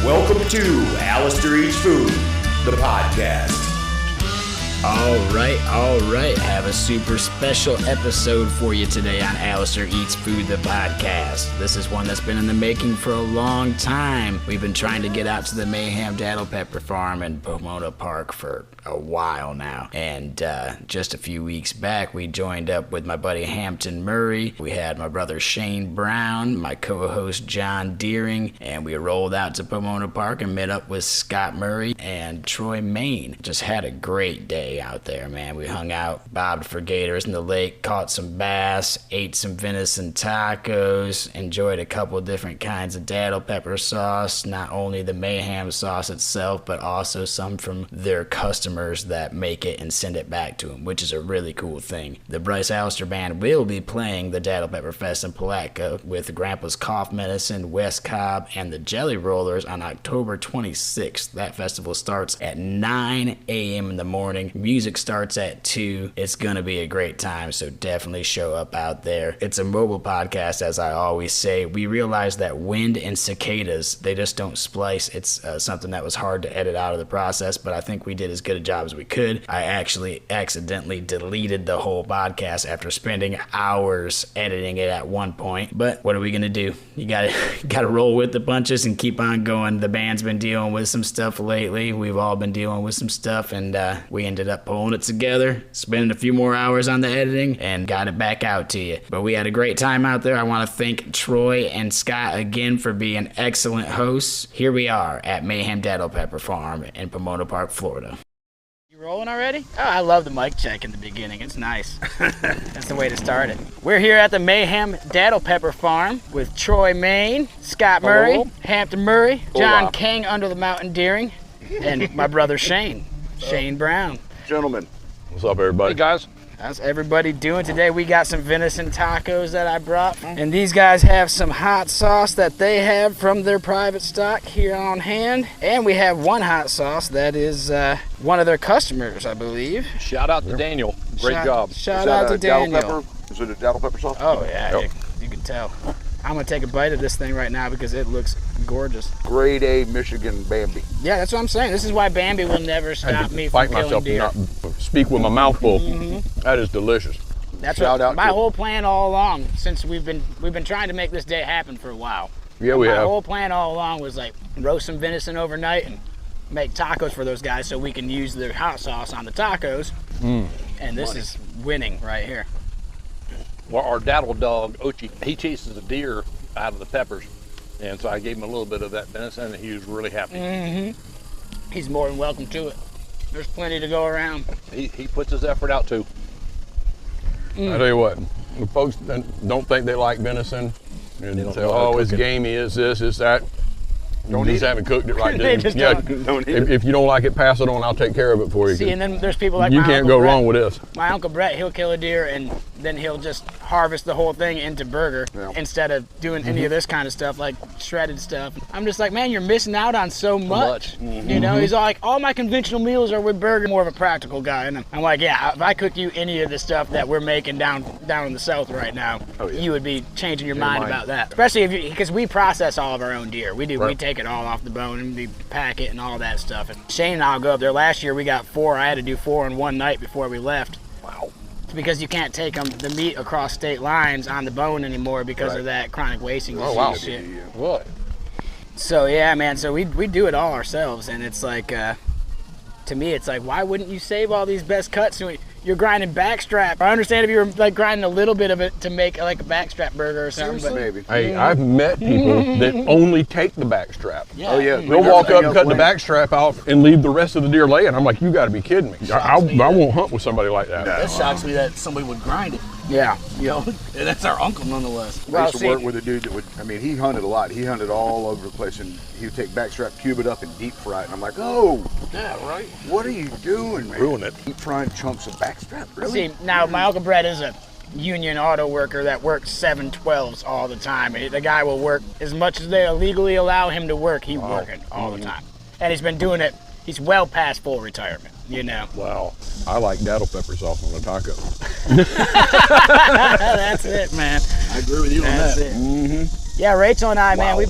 Welcome to Alastair Eats Food, the podcast. All right. Have a super special episode for you today on Alastair Eats Food, the podcast. This is one that's been in the making for a long time. We've been trying to get out to the Mayhem Datil Pepper Farm in Pomona Park for a while now. And just a few weeks back, we joined up with my buddy Hampton Murray. We had my brother Shane Brown, my co-host John Deering, and we rolled out to Pomona Park and met up with Scott Murray and Troy Maine. Just had a great day out there, man. We hung out, bobbed for gators in the lake, caught some bass, ate some venison tacos, enjoyed a couple different kinds of Datil pepper sauce, not only the Mayhem sauce itself, but also some from their customers that make it and send it back to them, which is a really cool thing. The Bryce Alastair band will be playing the Datil Pepper Fest in Palatka with Grandpa's Cough Medicine, West Cobb, and the Jelly Rollers on October 26th. That festival starts at 9 a.m. in the morning. Music starts at 2. It's gonna be a great time, so definitely show up out there. It's a mobile podcast, as I always say. We realized that wind and cicadas, they just don't splice. It's something that was hard to edit out of the process, but I think we did as good a job as we could. I actually accidentally deleted the whole podcast after spending hours editing it at one point, but what are we gonna do? You gotta roll with the punches and keep on going. The band's been dealing with some stuff lately. We've all been dealing with some stuff, and we ended up pulling it together, spending a few more hours on the editing, and got it back out to you. But we had a great time out there. I want to thank Troy and Scott again for being excellent hosts. Here we are at Mayhem Datil Pepper Farm in Pomona Park, Florida. You rolling already? Oh, I love the mic check in the beginning. It's nice. That's the way to start it. We're here at the Mayhem Datil Pepper Farm with Troy Maine, Scott Murray, Hello. Hampton Murray, John Hola. King under the mountain Deering, and my brother Shane Brown. Gentlemen. What's up, everybody? Hey, guys. How's everybody doing today? We got some venison tacos that I brought, and these guys have some hot sauce that they have from their private stock here on hand, and we have one hot sauce that is one of their customers, I believe. Shout out to Daniel. Great job. Shout out to Daniel. Datil pepper? Is it a Datil pepper sauce? Oh yeah, Yep. you can tell. I'm gonna take a bite of this thing right now because it looks gorgeous. Grade A Michigan Bambi. Yeah, that's what I'm saying. This is why Bambi will never I stop had me to from fight killing myself deer. and not speak with my mouth full. That is delicious. That's Shout out my to- whole plan all along. Since we've been trying to make this day happen for a while. Yeah, we My have. whole plan all along was like roast some venison overnight and make tacos for those guys so we can use their hot sauce on the tacos. And this is winning right here. Well, our Datil dog, Ochi, he chases the deer out of the peppers. And so I gave him a little bit of that venison and he was really happy. He's more than welcome to it. There's plenty to go around. He puts his effort out too. I tell you what, the folks that don't think they like venison, and don't say, know how to oh, it's cook it. gamey, it's this, it's that. Don't You eat just it. haven't cooked it right, They dude. just Yeah, Don't eat it. if you don't like it, pass it on. I'll take care of it for you. See, and then there's people like you my can't Uncle go Brett. wrong with this. My Uncle Brett, he'll kill a deer and then he'll just harvest the whole thing into burger Yeah. instead of doing any of this kind of stuff, like shredded stuff. I'm just like, man, you're missing out on so much. You know, he's all like, all my conventional meals are with burger. More of a practical guy, and I'm like, yeah, if I cook you any of the stuff that we're making down in the south right now, Oh, yeah. you would be changing your mind mind. about that. Especially if because we process all of our own deer. We do. We Right. take it all off the bone and we pack it and all that stuff. And Shane and I'll go up there. Last year we got 4. I had to do 4 in one night before we left. Wow. It's because you can't take the meat across state lines on the bone anymore because of that chronic wasting disease wow. shit. What? So yeah, man. So we do it all ourselves, and it's like, to me, it's like, why wouldn't you save all these best cuts? You're grinding backstrap. I understand if you were like grinding a little bit of it to make like a backstrap burger or something. But Maybe. Hey, I've met people that only take the backstrap. yeah, Oh, yeah. They'll walk up, cut the backstrap off, and leave the rest of the deer laying. I'm like, you got to be kidding me. I won't hunt with somebody like that. No. That shocks me that somebody would grind it. yeah. You know, and that's our uncle nonetheless. I Well, used to see- work with a dude that would, I mean, he hunted a lot. He hunted all over the place, and he would take backstrap, cube it up, and deep fry it. And I'm like, oh, Yeah, right. what are you doing, man? Ruin it. Deep frying chunks of backstrap, really? See, now my Uncle Brett is a union auto worker that works 7/12s all the time. The guy will work as much as they legally allow him to work. He's working all the time, and he's been doing it. He's well past full retirement. You know. Wow. I like Datil pepper sauce on a taco. That's it, man. I agree with you on That's that. it. Yeah, Rachel and I, man, Wow.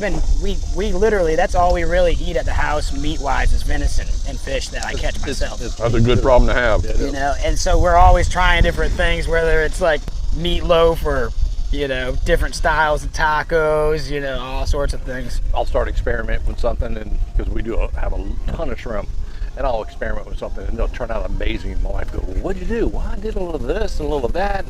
we literally, that's all we really eat at the house meat-wise is venison and fish that I catch myself. That's a good problem to have. You know, and so we're always trying different things, whether it's like meatloaf or, you know, different styles of tacos, you know, all sorts of things. I'll start experimenting with something, and because we do have a ton of shrimp, and I'll experiment with something, and they'll turn out amazing. And my wife goes, well, "What'd you do?" "Well, I did a little of this and a little of that.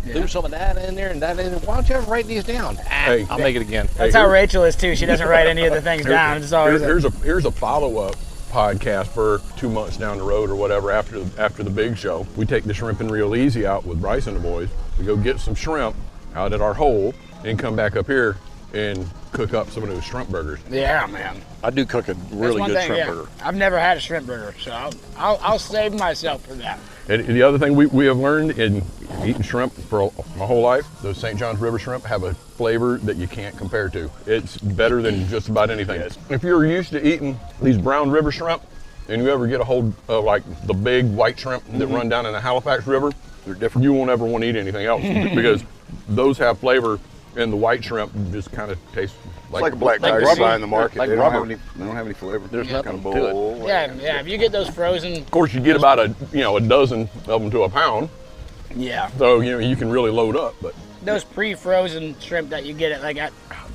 Threw some of that in there and that in there. Why don't you ever write these down?" Hey. I'll make it again. That's how Rachel is too. She doesn't write any of the things down. It's always Here's a follow-up podcast for 2 months down the road or whatever after the big show. We take the shrimping real easy out with Bryce and the boys. We go get some shrimp out at our hole and come back up here and cook up some of those shrimp burgers. Yeah, man. I do cook a That's really one good thing, shrimp yeah. burger. I've never had a shrimp burger, so I'll save myself for that. And the other thing we have learned in eating shrimp for my whole life, those St. John's River shrimp have a flavor that you can't compare to. It's better than just about anything. If you're used to eating these brown river shrimp, and you ever get a hold of like the big white shrimp that run down in the Halifax River, they're different. You won't ever want to eat anything else because those have flavor, and the white shrimp just kind of tastes It's like a black tiger rubber. buy in the market. Like they don't rubber. have any flavor. There's Kind nothing of to it. bowl. Yeah. If you get those frozen, Of course, you get about a dozen of them to a pound, yeah, so you can really load up. But those pre-frozen shrimp that you get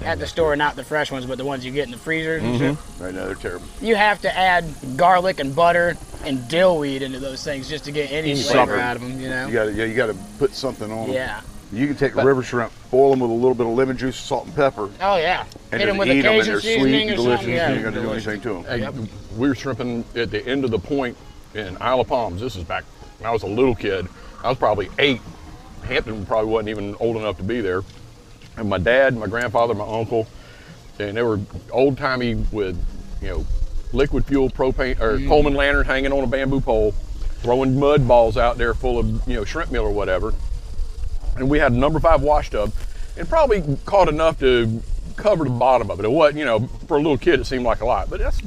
at the store, not the fresh ones, but the ones you get in the freezer and shit. Right now they're terrible. You have to add garlic and butter and dillweed into those things just to get any flavor out of them, you know? You got to put something on them. Yeah. You can take river shrimp, boil them with a little bit of lemon juice, salt, and pepper, Oh, yeah. and Hit just them with a eat them, and Cajun they're sweet seasoning and or delicious. something. Yeah. You ain't got to do anything to them. hey, we were shrimping at the end of the point in Isle of Palms. This is back when I was a little kid. I was probably 8. Hampton probably wasn't even old enough to be there. And my dad, my grandfather, my uncle, and they were old timey with, liquid fuel propane or Coleman lantern hanging on a bamboo pole, throwing mud balls out there full of shrimp meal or whatever. And we had a number 5 wash tub, and probably caught enough to cover the bottom of it. It wasn't, for a little kid it seemed like a lot, but that's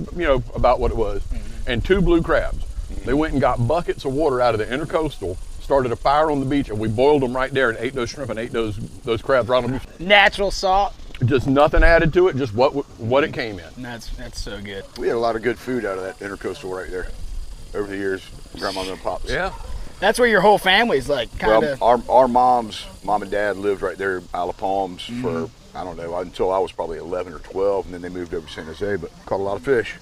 about what it was. And 2 blue crabs. They went and got buckets of water out of the intercoastal, started a fire on the beach, and we boiled them right there and ate those shrimp and ate those crabs right on the beach. Natural salt. Just nothing added to it, just what it came in. That's so good. We had a lot of good food out of that intercoastal right there over the years. Grandma and pops. Yeah. That's where your whole family's like kind of. Well, our mom and dad lived right there in Isle of Palms for, I don't know, until I was probably 11 or 12, and then they moved over to San Jose, but caught a lot of fish.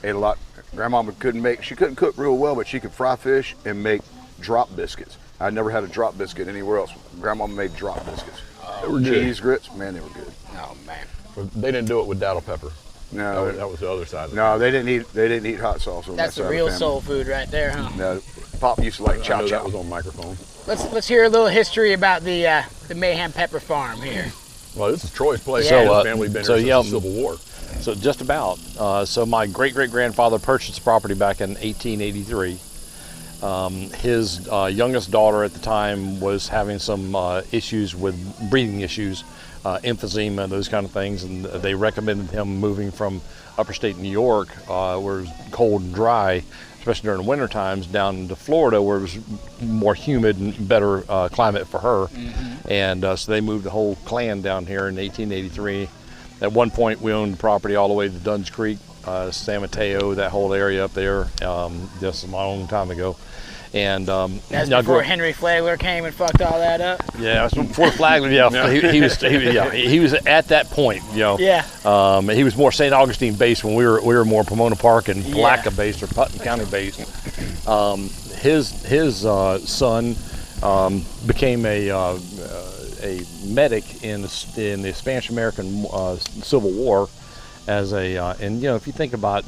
Ate a lot. Grandmama she couldn't cook real well, but she could fry fish and make drop biscuits. I never had a drop biscuit anywhere else. Grandmama made drop biscuits. They were good. Cheese grits, man, they were good. Oh man. But they didn't do it with Datil Pepper. No, That was the other side of it. no, they didn't eat hot sauce on That's that the side real of the family. soul food right there, huh? No, Pop used to like I chow know chow. that was on microphone. Let's hear a little history about the Mayhem Pepper Farm here. Well, this is Troy's place. Yeah. His family been here since the Civil War. So just about. So my great-great-grandfather purchased the property back in 1883. His youngest daughter at the time was having some issues with breathing issues, emphysema, those kind of things, and they recommended him moving from upper state New York, where it was cold and dry, especially during the winter times, down to Florida, where it was more humid and better climate for her. And so they moved the whole clan down here in 1883. At one point, we owned the property all the way to Dunn's Creek, San Mateo, that whole area up there, just a long time ago. And That's before Henry Flagler came and fucked all that up. yeah, it was before Flagler. Yeah, he was at that point. Yeah. He was more St. Augustine based when we were more Pomona Park and Palatka based or Putnam County based. His son became a medic in the Spanish American Civil War. As and if you think about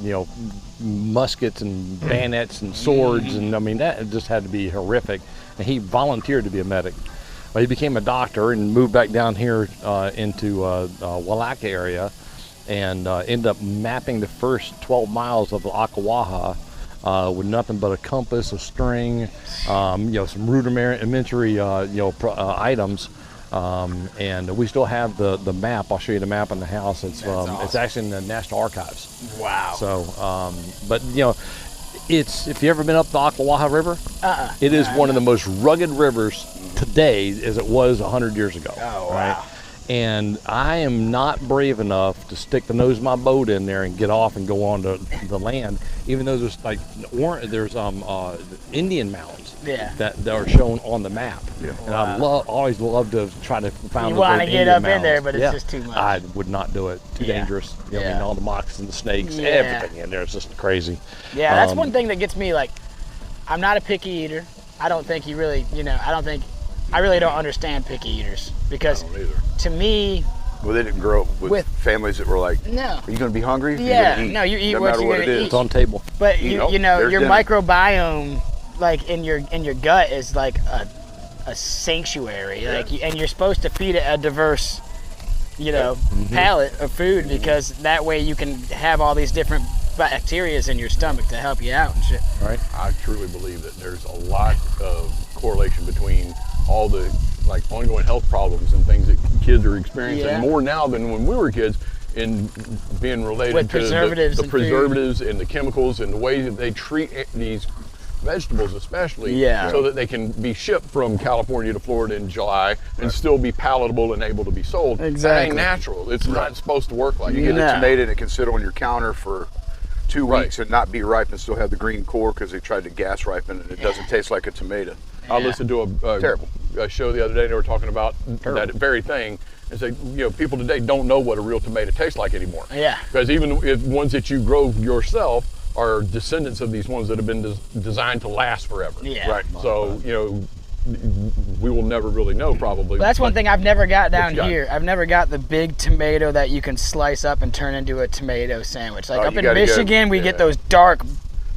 muskets and bayonets and swords, and I mean that just had to be horrific. And he volunteered to be a medic. Well, he became a doctor and moved back down here into Palatka area, and ended up mapping the first 12 miles of the Ocklawaha with nothing but a compass, a string, some rudimentary items. And we still have the map. I'll show you the map in the house. It's awesome. It's actually in the National Archives. Wow. So, but it's if you ever been up the Ocklawaha River, it is one of the most rugged rivers today as it was 100 years ago. Oh, wow. And I am not brave enough to stick the nose of my boat in there and get off and go on to the land, even though there's like there's Indian mounds that are shown on the map. Yeah. And I always love to try to find. You want to get up in there, but it's just too much. I would not do it. Too dangerous. You know, I mean, all the moccasins, the snakes, everything in there is just crazy. Yeah, that's one thing that gets me. Like, I'm not a picky eater. I don't think you really, I really don't understand picky eaters because to me, well, they didn't grow up with families that were like, no, are you going to be hungry? Yeah, no, you eat what you're going to eat. It's on the table. But your microbiome, like in your gut, is like a sanctuary. Like, and you're supposed to feed it a diverse, palette of food because that way you can have all these different bacterias in your stomach to help you out and shit. Right. I truly believe that there's a lot of correlation between all the ongoing health problems and things that kids are experiencing more now than when we were kids, in being related with to preservatives the preservatives and the chemicals and the way that they treat these vegetables, especially, so that they can be shipped from California to Florida in July and still be palatable and able to be sold. Exactly. That ain't natural. It's not supposed to work like that. You get a tomato and it can sit on your counter for 2 weeks and not be ripe and still have the green core because they tried to gas ripen it. It doesn't taste like a tomato. I listened to a show the other day. They were talking about that very thing and say, people today don't know what a real tomato tastes like anymore. Yeah. Because even if ones that you grow yourself are descendants of these ones that have been designed to last forever. Yeah. Right. So, we will never really know probably. But that's one thing I've never got down here. I've never got the big tomato that you can slice up and turn into a tomato sandwich. Like up in Michigan, we get those dark,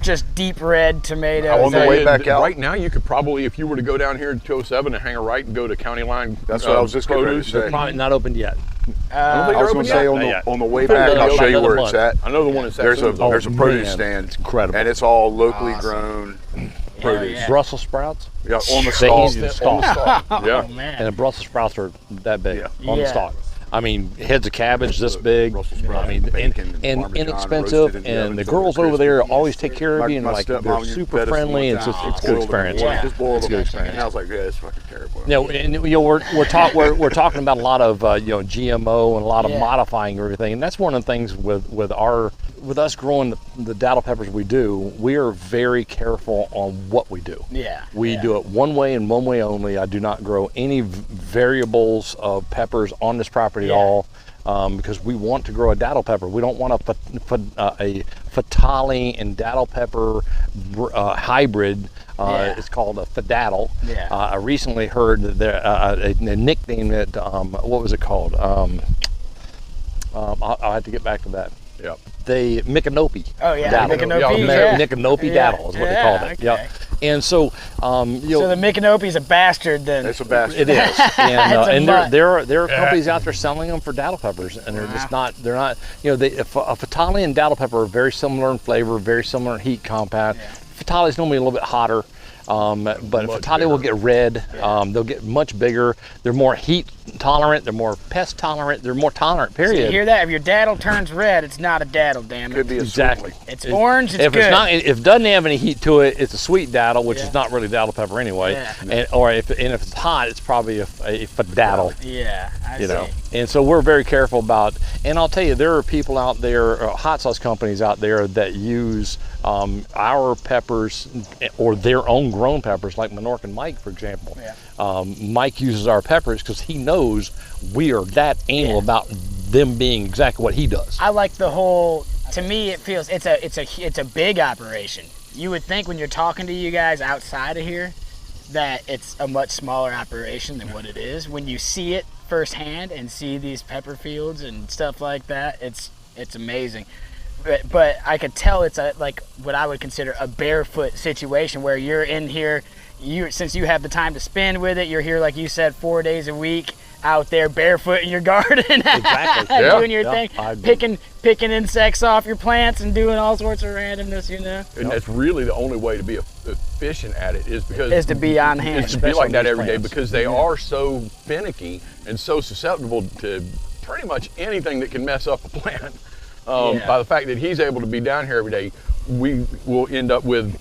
just deep red tomatoes. On the way back out. Right now, you could probably, if you were to go down here to 207 and hang a right and go to County Line. That's what I was just going to say. They're probably not opened yet. I was going to say on the way back, I'll show you where it's at. I know the one that's there's a produce stand. It's incredible. And it's all locally grown produce. Yeah. Brussels sprouts. Yeah, on the stalk. Yeah. Man. And the Brussels sprouts are that big on the Yeah. stalk. I mean, heads of cabbage this big. Brussels sprouts, I mean, bacon, and Parmesan, inexpensive, roasted in the and the oven, girls crispy. over there always take care of you, and My like they're stepmom, super fed us friendly. one It's time, just it's a good boiled them. experience. Yeah. Just boiled It's a them. good experience. And I was like, it's fucking terrible. And we're talking about a lot of GMO and a lot of modifying everything, and that's one of the things with us growing the Datil peppers we do. We are very careful on what we do. Yeah. We do it one way and one way only. I do not grow any variables of peppers on this property at all. Because we want to grow a Datil pepper. We don't want a Fatali and Datil pepper hybrid. It's called a Fadatil. Yeah. I recently heard that there a nickname that what was it called? I'll have to get back to that. Yep. The Micanopy. Oh yeah, Datil. Micanopy. Micanopy Datil is what they called it. Okay. Yeah. And so, so the Micanopy's a bastard then. It's a bastard. It is, and mutt. there are companies out there selling them for Datil peppers, and they're just not. They're not. A Fatali and Datil pepper are very similar in flavor, very similar in heat compound. Fatali is normally a little bit hotter, but Fatali will get red. They'll get much bigger. They're more heat tolerant. They're more pest tolerant. They're more tolerant. Period. So you hear that? If your datil turns red, it's not a datil, damn it. Could be a Exactly. It's orange, it's if good. it's not, if it doesn't have any heat to it, it's a sweet datil, which is not really Datil pepper anyway. Yeah. If it's hot, it's probably a Fadatil. Yeah, I see. And so we're very careful about. And I'll tell you, there are people out there, hot sauce companies out there that use our peppers or their own grown peppers, like Minorca and Mike, for example. Yeah. Mike uses our peppers because he knows we are that anal about them being exactly what he does. I like the whole. To me, it feels it's a big operation. You would think when you're talking to you guys outside of here that it's a much smaller operation than what it is. When you see it firsthand and see these pepper fields and stuff like that, it's amazing. But I could tell it's like what I would consider a barefoot situation where you're in here. Since you have the time to spend with it, you're here, like you said, 4 days a week, out there barefoot in your garden, Exactly. doing your thing, picking insects off your plants and doing all sorts of randomness, And that's really the only way to be efficient at it is to be on hand. It's to be like that every day because they are so finicky and so susceptible to pretty much anything that can mess up a plant. By the fact that he's able to be down here every day, we will end up with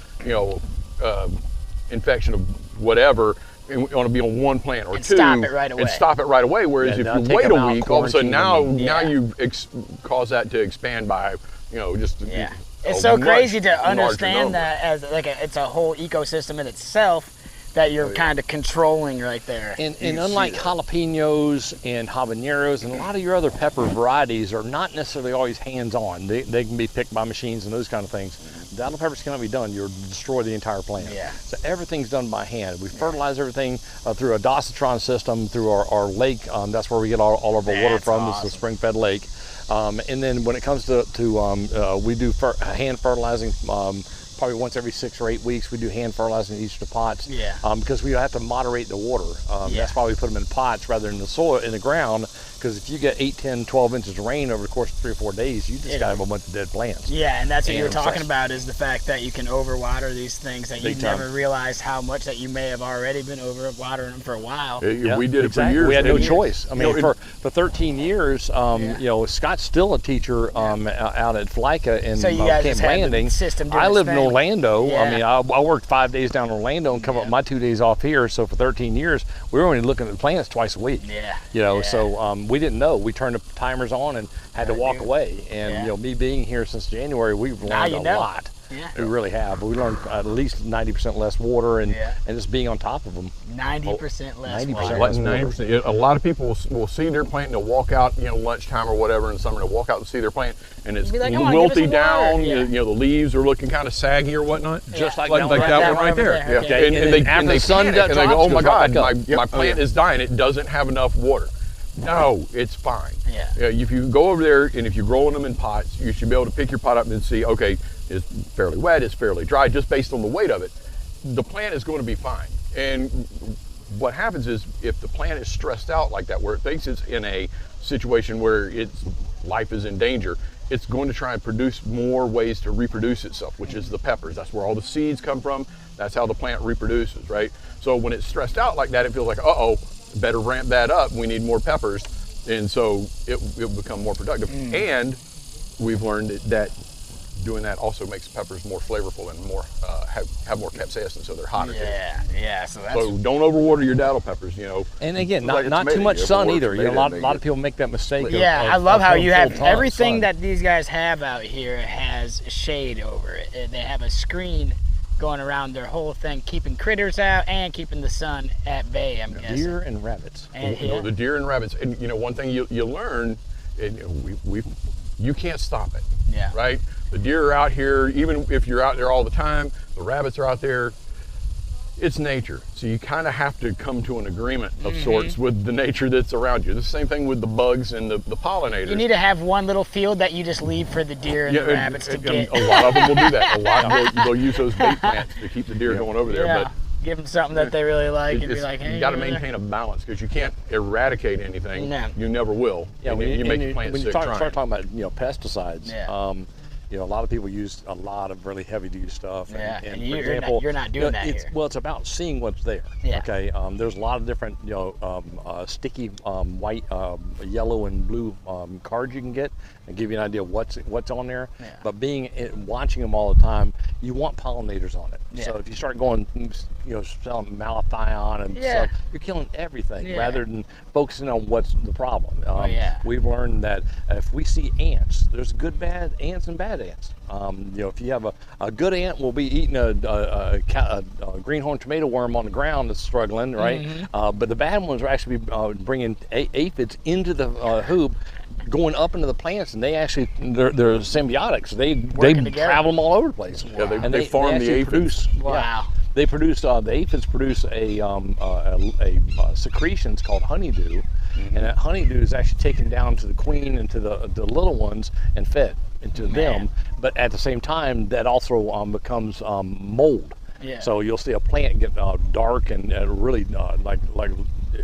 infection of whatever and want to be on one plant or And two, stop it right away. and stop it right away. Whereas Yeah, if now you take wait them a out, week, all of a sudden now quarantine them. you cause that to expand by just Yeah. a It's so much crazy to larger understand number. that as like it's a whole ecosystem in itself that you're kind of controlling right there. And unlike jalapenos and habaneros and a lot of your other pepper varieties are not necessarily always hands-on. They can be picked by machines and those kind of things. Datil peppers cannot be done. You'll destroy the entire plant. Yeah. So everything's done by hand. We fertilize everything through a dosatron system through our lake. That's where we get all of our water That's from. awesome. It's the spring-fed lake. And then when it comes to we do hand fertilizing. Probably once every 6 or 8 weeks, we do hand fertilizing in each of the pots. Yeah. Because we have to moderate the water. That's why we put them in pots rather than the soil in the ground. Because if you get 8, 10, 12 inches of rain over the course of 3 or 4 days, you just got to have a bunch of dead plants. Yeah, and that's what you were And talking fresh. about is the fact that you can overwater these things that you Big time. never realized how much that you may have already been overwatering them for a while. Yeah, We did it exactly. for years. We had no and- choice. I mean, You know, for 13 years, Scott's still a teacher out at Palatka in So you guys Camp just had the Landing. system doing I its lived in thing. Orlando. Yeah. I mean, I worked 5 days down in Orlando and come up my 2 days off here. So for 13 years, we were only looking at the plants twice a week. Yeah. So we didn't know. We turned the timers on and had to walk away. And Yeah. me being here since January, we've Now learned you a know. lot. Yeah. We really have. We learned at least 90% less water and just being on top of them. 90% less 90% water. less. 90%. A lot of people will see their plant and they'll walk out, lunchtime or whatever in the summer, they'll walk out and see their plant and it's Be like, "Come on, give us wilty some down, water." Yeah. the leaves are looking kind of saggy or whatnot. Just like like down that right one right over there. there, okay. And then after the sun panic, and they go, drops, oh my goes right God, back up. my plant is dying. It doesn't have enough water. No, it's fine. Yeah. If you go over there and if you're growing them in pots, you should be able to pick your pot up and see, okay, it's fairly wet, it's fairly dry, just based on the weight of it. The plant is going to be fine. And what happens is if the plant is stressed out like that, where it thinks it's in a situation where its life is in danger, it's going to try and produce more ways to reproduce itself, which is the peppers. That's where all the seeds come from. That's how the plant reproduces, right? So when it's stressed out like that, it feels like, uh-oh, better ramp that up. We need more peppers. And so it will become more productive. And we've learned that doing that also makes peppers more flavorful and more have more capsaicin, so they're hotter. Yeah. So that's So don't overwater your datil peppers, And again, Like not tomato, too much you ever sun work either. A tomato, lot they of get- people make that mistake. I of love how going you have full-time everything sun. that these guys have out here has shade over it. They have a screen going around their whole thing, keeping critters out and keeping the sun at bay, I'm guessing. Deer and rabbits. And The deer and rabbits. And one thing you learn, and you can't stop it. Yeah. Right? The deer are out here, even if you're out there all the time, the rabbits are out there. It's nature. So you kind of have to come to an agreement of sorts with the nature that's around you. The same thing with the bugs and the pollinators. You need to have one little field that you just leave for the deer and the rabbits to get. A lot of them will do that. A lot they'll use those bait plants to keep the deer going over there. Yeah. But Give them something that they really like and be it's- like, hey, you got to go there. maintain a balance because you can't eradicate anything. No. You never will. Yeah, and when you make and the plant when sick you trying. start talking about pesticides, Yeah. a lot of people use a lot of really heavy duty stuff. Yeah, and for you're example, not doing that it's, here. Well, it's about seeing what's there. Yeah. Okay. There's a lot of different, sticky white, yellow, and blue cards you can get and give you an idea of what's on there. Yeah. But watching them all the time, you want pollinators on it. Yeah. So if you start going, selling malathion and Yeah. stuff, you're killing everything Yeah. rather than focusing on what's the problem. Yeah. We've learned that if we see ants, there's good bad ants and bad ants. If you have a good ant, will be eating a greenhorn tomato worm on the ground that's struggling, right? But the bad ones are actually bringing aphids into the hoop, going up into the plants, and they're symbiotics. They together. travel them all over the place. Yeah, they And farm the actually aphids. produce. Wow. They produce the aphids produce a secretions called honeydew, and that honeydew is actually taken down to the queen and to the little ones and fed into them. But at the same time, that also becomes mold. Yeah. So you'll see a plant get dark and really like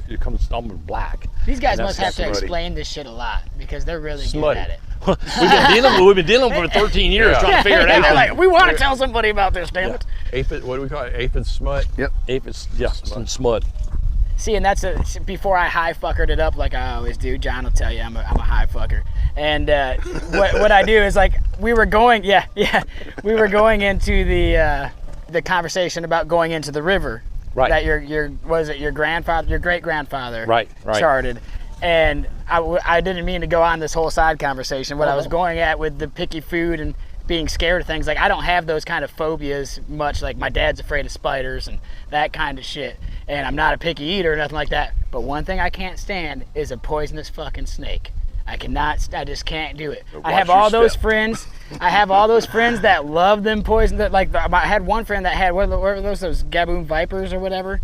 it comes almost black. These guys And must that's have to smutty. explain this shit a lot because they're really Smutty. good at it. We've been dealing for 13 years trying to figure it And they're out. like, we want to tell somebody about this, damn it. Aphid, what do we call it? Aphid smut? Yep. Aphids, some smut. See, and that's before I high fuckered it up like I always do. John will tell you I'm a high fucker. And what I do is like we were going into the conversation about going into the river Right. that your great grandfather Right. started. And I didn't mean to go on this whole side conversation. What I was going at with the picky food and being scared of things, like I don't have those kind of phobias much. Like my dad's afraid of spiders and that kind of shit. And I'm not a picky eater or nothing like that. But one thing I can't stand is a poisonous fucking snake. I just can't do it. I have all those friends. I have all those friends that love them poison. That I had one friend that had what were those gaboon vipers or whatever.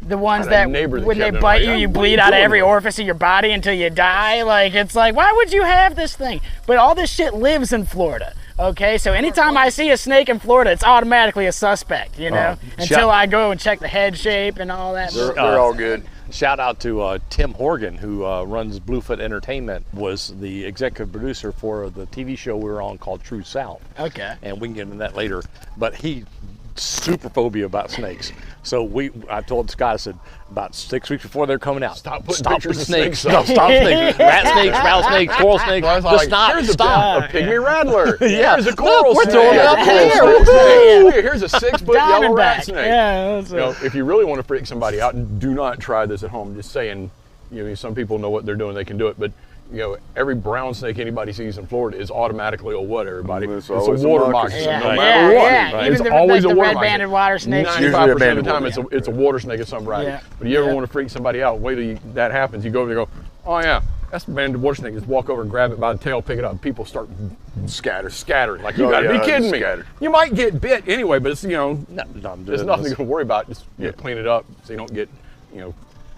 The ones that when they bite you, you bleed out of every orifice of your body until you die. Like it's like, why would you have this thing? But all this shit lives in Florida. Okay, so anytime I see a snake in Florida, it's automatically a suspect, you know, until I go and check the head shape and all that. They're all good. Shout out to Tim Horgan, who runs Bluefoot Entertainment, was the executive producer for the TV show we were on called True South. Okay. And we can get into that later. But he super phobia about snakes. So I told Scott, I said, about 6 weeks before they're coming out, Stop putting snakes. up. Stop snakes. Rat snakes, rattlesnakes, squirrel snakes. Well, Just stop. Here's Stop. a pygmy rattler. Yeah. Here's a coral We're snake. throwing it up Here. Here's a 6-foot yellow rat Diamondback. snake. Yeah, You know, if you really want to freak somebody out, do not try this at home. Just saying, you know, some people know what they're doing, they can do it, but you know, every brown snake anybody sees in Florida is automatically a what, everybody? It's a always a water moccasin. moccasin, no Yeah, matter what. yeah. Right? Even It's the, always like a the water red-banded water snakes. 95% of the time, banded it's a water snake of some variety. Yeah. But you ever want to freak somebody out, wait till that happens. You go over there and go, oh yeah, that's the banded water snake. Just walk over and grab it by the tail, pick it up. People start Scatter. like, you gotta be kidding me. Scattered. You might get bit anyway, but it's, you know, there's nothing to worry about. Just clean it up so you don't get, you know,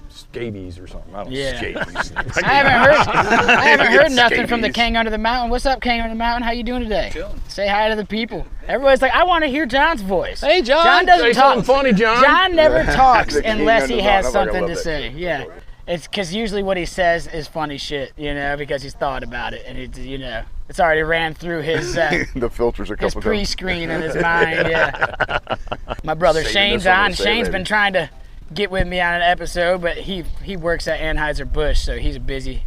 scabies or something. I don't know. Yeah. Scabies. I haven't heard nothing from the king under the mountain. What's up, king under the mountain? How you doing today? Chilling. Say hi to the people. Everybody's like, I want to hear John's voice. Hey, John. John Say doesn't something talk. funny, John. John never talks The king unless under he the has mountain. I something love to that say. shit. Yeah. It's because usually what he says is funny shit, you know, because he's thought about it and it, you know, it's already ran through his The filters a his couple times. pre-screen in his mind. Yeah. My brother Saving Shane's this one on. to say Shane's later. been trying to get with me on an episode, but he works at Anheuser-Busch, so he's a busy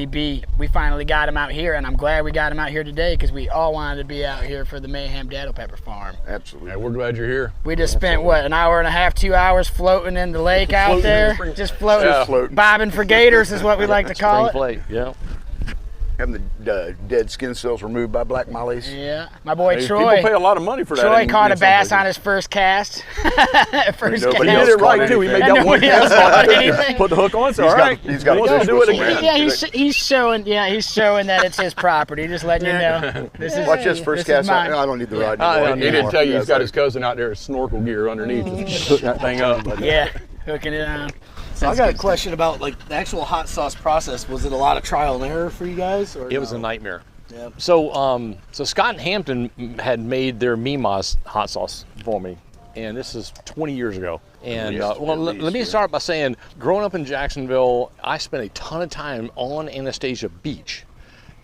bee. We finally got him out here, and I'm glad we got him out here today because we all wanted to be out here for the Mayhem Datil Pepper Farm. Absolutely. Hey, we're glad you're here. We just spent what, an hour and a half, 2 hours floating in the lake out Floating in there, the spring. just floating, Yeah. Floating. bobbing for gators is what we like to call Spring it. plate. Yeah. Having the dead skin cells removed by black mollies. Yeah, my boy Hey, Troy. people pay a lot of money for that. Troy in caught a some bass places. on his first cast. First Nobody He else did it caught right too. He made anything. that one Nobody else cast caught on anything. Put the hook on. So He's all got- right, he's got a we'll fish do it whistle, again. man. Yeah, he's showing. Yeah, he's showing that it's his property. Just letting you know. This is Watch his first this is cast. I mine. don't need the rod I anymore. don't He didn't tell you Yeah, he's got it's his cousin out there with snorkel gear underneath, just hooking that thing up. Yeah, hooking it on. So I got a question about like the actual hot sauce process. Was it a lot of trial and error for you guys? Or It was no? a nightmare. Yeah. So, so Scott and Hampton had made their Mimas hot sauce for me, and this is 20 years ago. And let me start by saying, growing up in Jacksonville, I spent a ton of time on Anastasia Beach,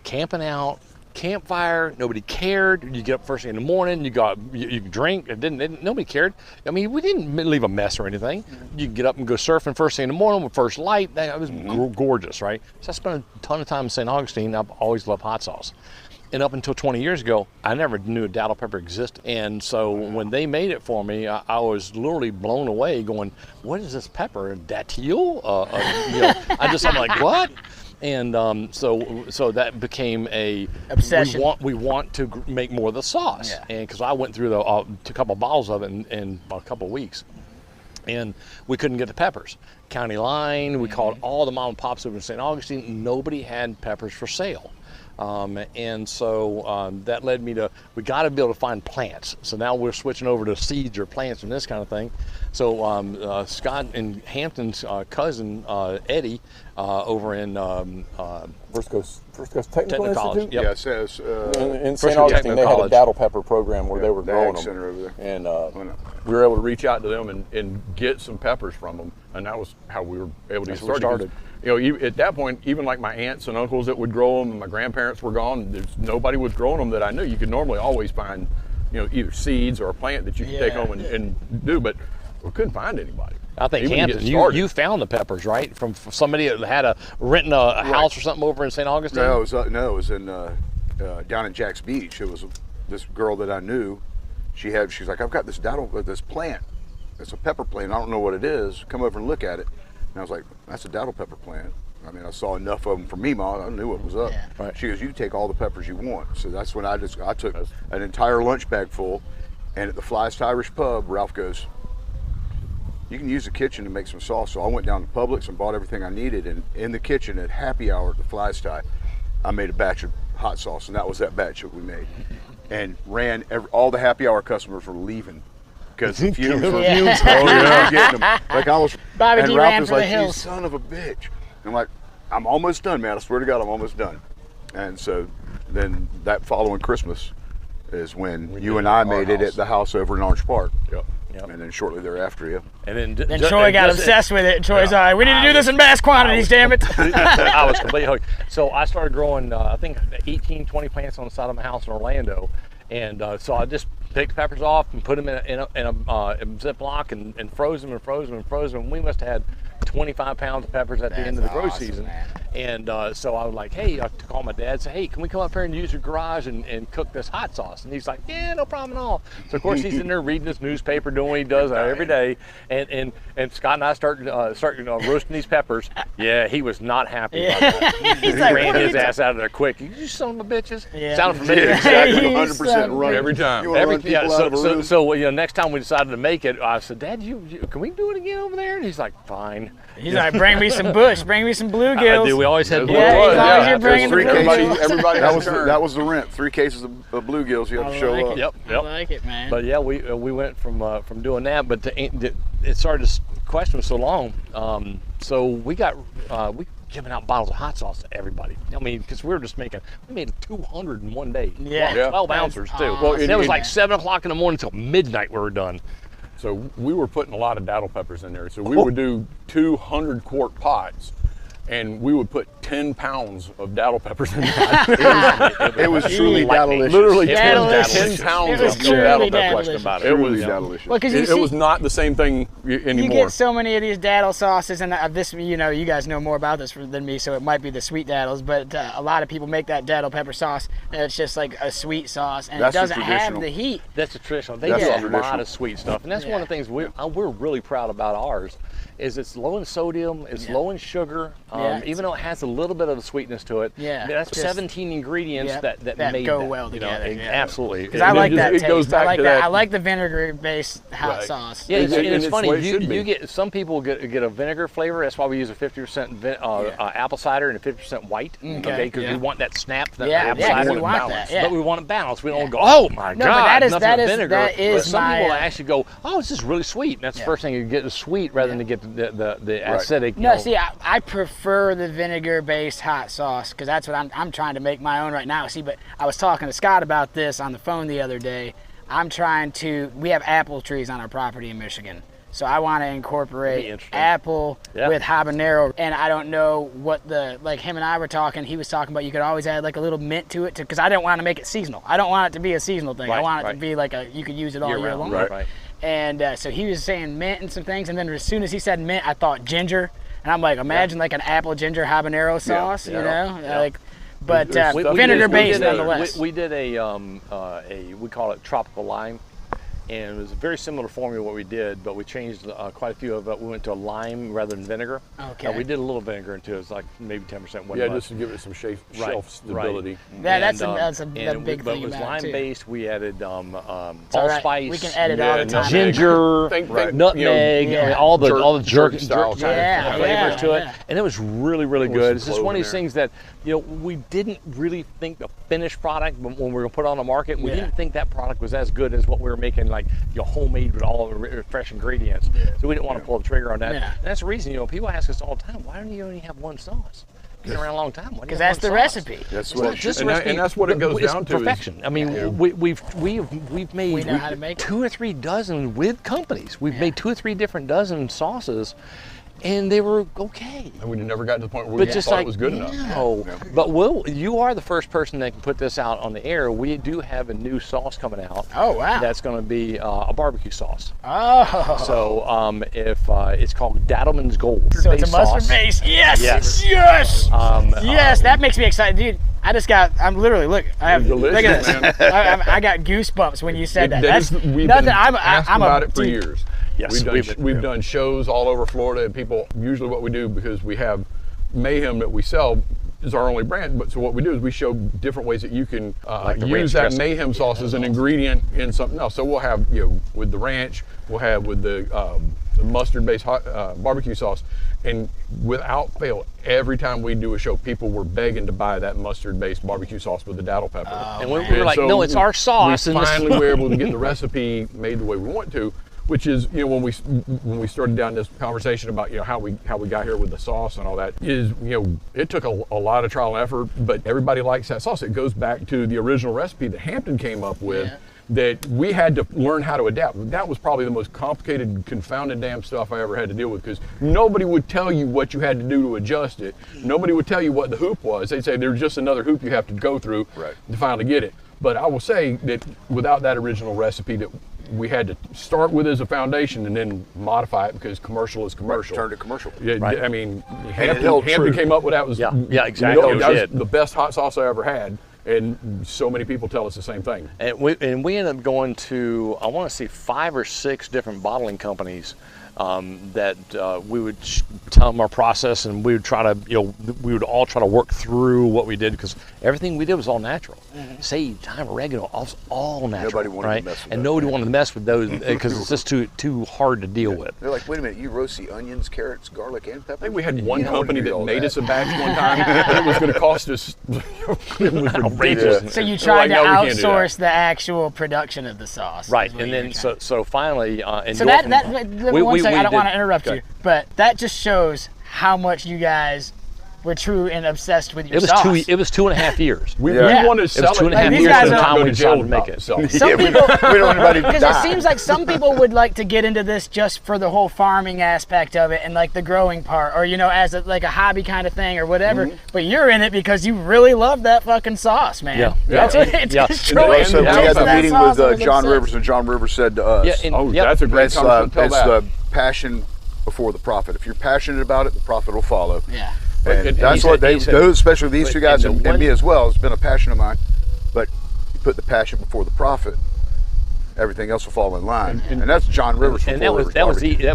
camping out, campfire. Nobody cared. You get up first thing in the morning. You drink. Nobody cared. I mean, we didn't leave a mess or anything. You can get up and go surfing first thing in the morning with first light. That was gorgeous, right? So I spent a ton of time in St. Augustine. I've always loved hot sauce. And up until 20 years ago, I never knew a Datil Pepper existed. And so when they made it for me, I was literally blown away going, what is this pepper? Datil? You know, I'm like, what? And so that became a Obsession. We want to make more of the sauce, Yeah. and because I went through a couple bottles of it in a couple of weeks, and we couldn't get the peppers. County line, we called all the mom and pops over in St. Augustine. Nobody had peppers for sale. And so that led me to, we got to be able to find plants. So now we're switching over to seeds or plants and this kind of thing. So Scott and Hampton's cousin, Eddie, over in First Coast Technical College. Institute? Yep. Yeah, it says In First St. Coast Augustine, they Technical had a Datil Pepper program where they were the growing Ag them. Center over there. And we were able to reach out to them and get some peppers from them, and that was how we were able to get That's where we started. You know, at that point, even like my aunts and uncles that would grow them, and my grandparents were gone. Nobody was growing them that I knew. You could normally always find, you know, either seeds or a plant that you could take home and do, but we couldn't find anybody. I think Even to get Hampton, started. you found the peppers, right? From somebody that had renting a house or something over in St. Augustine? No, it was in down in Jack's Beach. It was this girl that I knew. She's like, I've got this plant it's a pepper plant. I don't know what it is. Come over and look at it. And I was like, that's a Datil pepper plant. I mean, I saw enough of them for me, Ma. I knew what was up. Yeah. Right. She goes, you can take all the peppers you want. So that's when I took an entire lunch bag full. And at the Fly's to Irish Pub, Ralph goes, you can use the kitchen to make some sauce. So I went down to Publix and bought everything I needed. And in the kitchen at happy hour at the Fly's Tie, I made a batch of hot sauce. And that was that batch that we made. And ran, all the happy hour customers were leaving. Because the fumes were getting them. Like I was, Bobby and D Ralph ran was for the like, you hills. son of a bitch. I'm like, I'm almost done, man. I swear to God, I'm almost done. And so then that following Christmas is when you and I made it at the house over in Orange Park. Yep. Yep. And then shortly thereafter, And Then Troy got obsessed with it. And Troy's like, we need to do this in mass quantities, damn it. I was completely hooked. So I started growing, I think 18, 20 plants on the side of my house in Orlando. And so I just picked peppers off and put them in a Ziploc and froze them and froze them and froze them. We must have had 25 pounds of peppers at the end of the grow season. Man. And so I was like, hey, I called my dad and said, hey, can we come up here and use your garage and cook this hot sauce? And he's like, yeah, no problem at all. So of course he's in there reading his newspaper, doing what he does every day. And Scott and I start roasting these peppers. Yeah, he was not happy about that. He like, ran "What are his you ass out of there quick. You son of a bitches. Yeah. Sounded familiar. exactly, You 100% son of right. a- Every time. You wanna run people out of a room? So next time we decided to make it, I said, Dad, can we do it again over there? And he's like, fine. He's like, bring me some bush, bring me some bluegills. Dude, we always had Yeah, bluegills. as long as you're bringing the Everybody, bluegills. everybody That that was was the- that was the rent. 3 cases of bluegills. You have to show like up. it. Yep, I yep. like it, man. But yeah, we went from doing that, but it started to question so long. So we giving out bottles of hot sauce to everybody. I mean, because we made 200 in one day. Yeah. Yeah. 12 That's ounces too. awesome. Well, it was it- like 7 o'clock in the morning until midnight we were done. So we were putting a lot of Datil peppers in there. So we would do 200 quart pots, and we would put 10 pounds of Datil peppers in there. It was truly delicious. Literally Datilicious. 10 pounds It was of truly Datil delicious. peppers. about It was, Truly delicious. Well, because you it was see, not the same thing you anymore. get so many of these datil sauces, and this, you guys know more about this than me, so it might be the sweet datils, but a lot of people make that datil pepper sauce, and it's just like a sweet sauce, and That's it the doesn't have traditional. the heat. That's the traditional. They That's do the a lot traditional. of sweet stuff, and that's one of the things we're really proud about ours. Is it's low in sodium, it's low in sugar, Yeah, even though it has a little bit of a sweetness to it. Yeah, that's just- 17 ingredients yeah, that that made go that, well together, yeah. Absolutely. Because I like that it goes taste. I back like to that. that- I like the vinegar-based hot Right. sauce. Yeah, And it's it's funny. the way it should be. You get some people get a vinegar flavor. That's why we use a 50% apple cider and a 50% white. Okay, because yeah. we want that snap. That Yeah, apple yeah, 'cause cider. we want that, yeah. But we want it balanced. We don't go, oh my No, but god, that is- nothing that but is- vinegar. that is But some my, people actually go, oh, this is really sweet. And that's the first thing you get is sweet rather than to get the acidic. No, see, I prefer the vinegar-based hot sauce because that's what I'm trying to make my own right now. See, but I was talking to Scott about this on the phone the other day. We have apple trees on our property in Michigan. So I want to incorporate interesting. apple Yeah. with habanero. And I don't know what like him and I were talking, he was talking about you could always add like a little mint to it because I don't want to make it seasonal. I don't want it to be a seasonal thing. I Right, want it right. to be like you could use it all year Year-round, long. right. And so he was saying mint and some things, and then as soon as he said mint, I thought ginger, and I'm like, imagine like an apple ginger habanero sauce, you know, like, but vinegar based nonetheless. We did we call it tropical lime, and it was a very similar formula to what we did, but we changed quite a few of it. We went to a lime rather than vinegar. Okay. We did a little vinegar into it. It was like maybe 10%. Yeah, just to give it some shelf stability. That's And, a big but thing it was about lime it too. based. We added It's all allspice. right. We can edit all the time. Ginger, Think, nutmeg, Yeah. I mean, all the jerk style kind Yeah, of flavors yeah, to it, yeah. and it was really, really With good. some It's just clove one of in these there. things that we didn't really think the finished product, but when we were gonna put it on the market, we Yeah. didn't think that product was as good as what we were making, like homemade with all the fresh ingredients. So we didn't want to pull the trigger on that. Yeah. And that's the reason people ask us all the time, why don't you only have one sauce? Been around a long time. Why do you Because have that's the one sauce? recipe. That's It's what not it just should. a And recipe, that's what it goes but it's down to is- perfection. I mean, we've made We know how to make it. 2 or 3 dozen with companies. We've made 2 or 3 different dozen sauces, and they were okay. And we never got to the point where we But just thought like it was good enough. no. But you are the first person that can put this out on the air. We do have a new sauce coming out. Oh, wow. That's going to be a barbecue sauce. Oh. So it's called Datilman's Gold. So it's a mustard sauce. base. Yes. Yes. Yes. Yes. That makes me excited, dude. I'm literally look at delicious, this. man. I got goosebumps when you said that. That That's is- we've nothing. been I'm asked a about it for dude, years. Yes, we've done shows all over Florida, and people, usually what we do, because we have Mayhem that we sell is our only brand, but so what we do is we show different ways that you can use that Mayhem sauce as an ingredient in something else. So we'll have, with the ranch, we'll have with the mustard-based barbecue sauce, and without fail, every time we do a show, people were begging to buy that mustard-based barbecue sauce with the Datil Pepper. And we were like, no, it's our sauce. We finally were able to get the recipe made the way we want to, which is, when we started down this conversation about, how we got here with the sauce and all that, is, it took a lot of trial and effort, but everybody likes that sauce. It goes back to the original recipe that Hampton came up with. That we had to learn how to adapt. That was probably the most complicated, confounded damn stuff I ever had to deal with, because nobody would tell you what you had to do to adjust it. Nobody would tell you what the hoop was. They'd say there's just another hoop you have to go through to finally get it. But I will say that without that original recipe that we had to start with as a foundation and then modify it, because commercial is commercial. Turn to commercial. Yeah, I mean, Hampton came up with that. Exactly. That was the best hot sauce I ever had. And so many people tell us the same thing. And we ended up going to, I want to say 5 or 6 different bottling companies that we would tell them our process, and we would try to, we would all try to work through what we did, because everything we did was all natural. Sage, thyme, oregano, all natural. Nobody wanted to mess with and that. nobody wanted to mess with those because it's just too hard to deal with. They're like, wait a minute, you roast the onions, carrots, garlic, and peppers? I think we had one company that made us a batch one time, and it was going to cost us. It was outrageous. So you tried to outsource the actual production of the sauce. Right, and then so finally, one second, I don't want to interrupt you, but that just shows how much you guys were true and obsessed with your sauce. It was 2.5 years. We wanted to sell it. 2.5 years at the the time we decided to make it. Some people, we don't want anybody to because die. it seems like some people would like to get into this just for the whole farming aspect of it and like the growing part, or as a hobby kind of thing or whatever. But you're in it because you really love that fucking sauce, man. That's what it is. So we had the meeting with John Rivers, and John Rivers said to us, that's a great conversation. It's the passion before the profit. If you're passionate about it, the profit will follow. Yeah. And that's what they do, especially these two guys, and me as well. It's been a passion of mine. But you put the passion before the profit, everything else will fall in line. And that's John Rivers. And that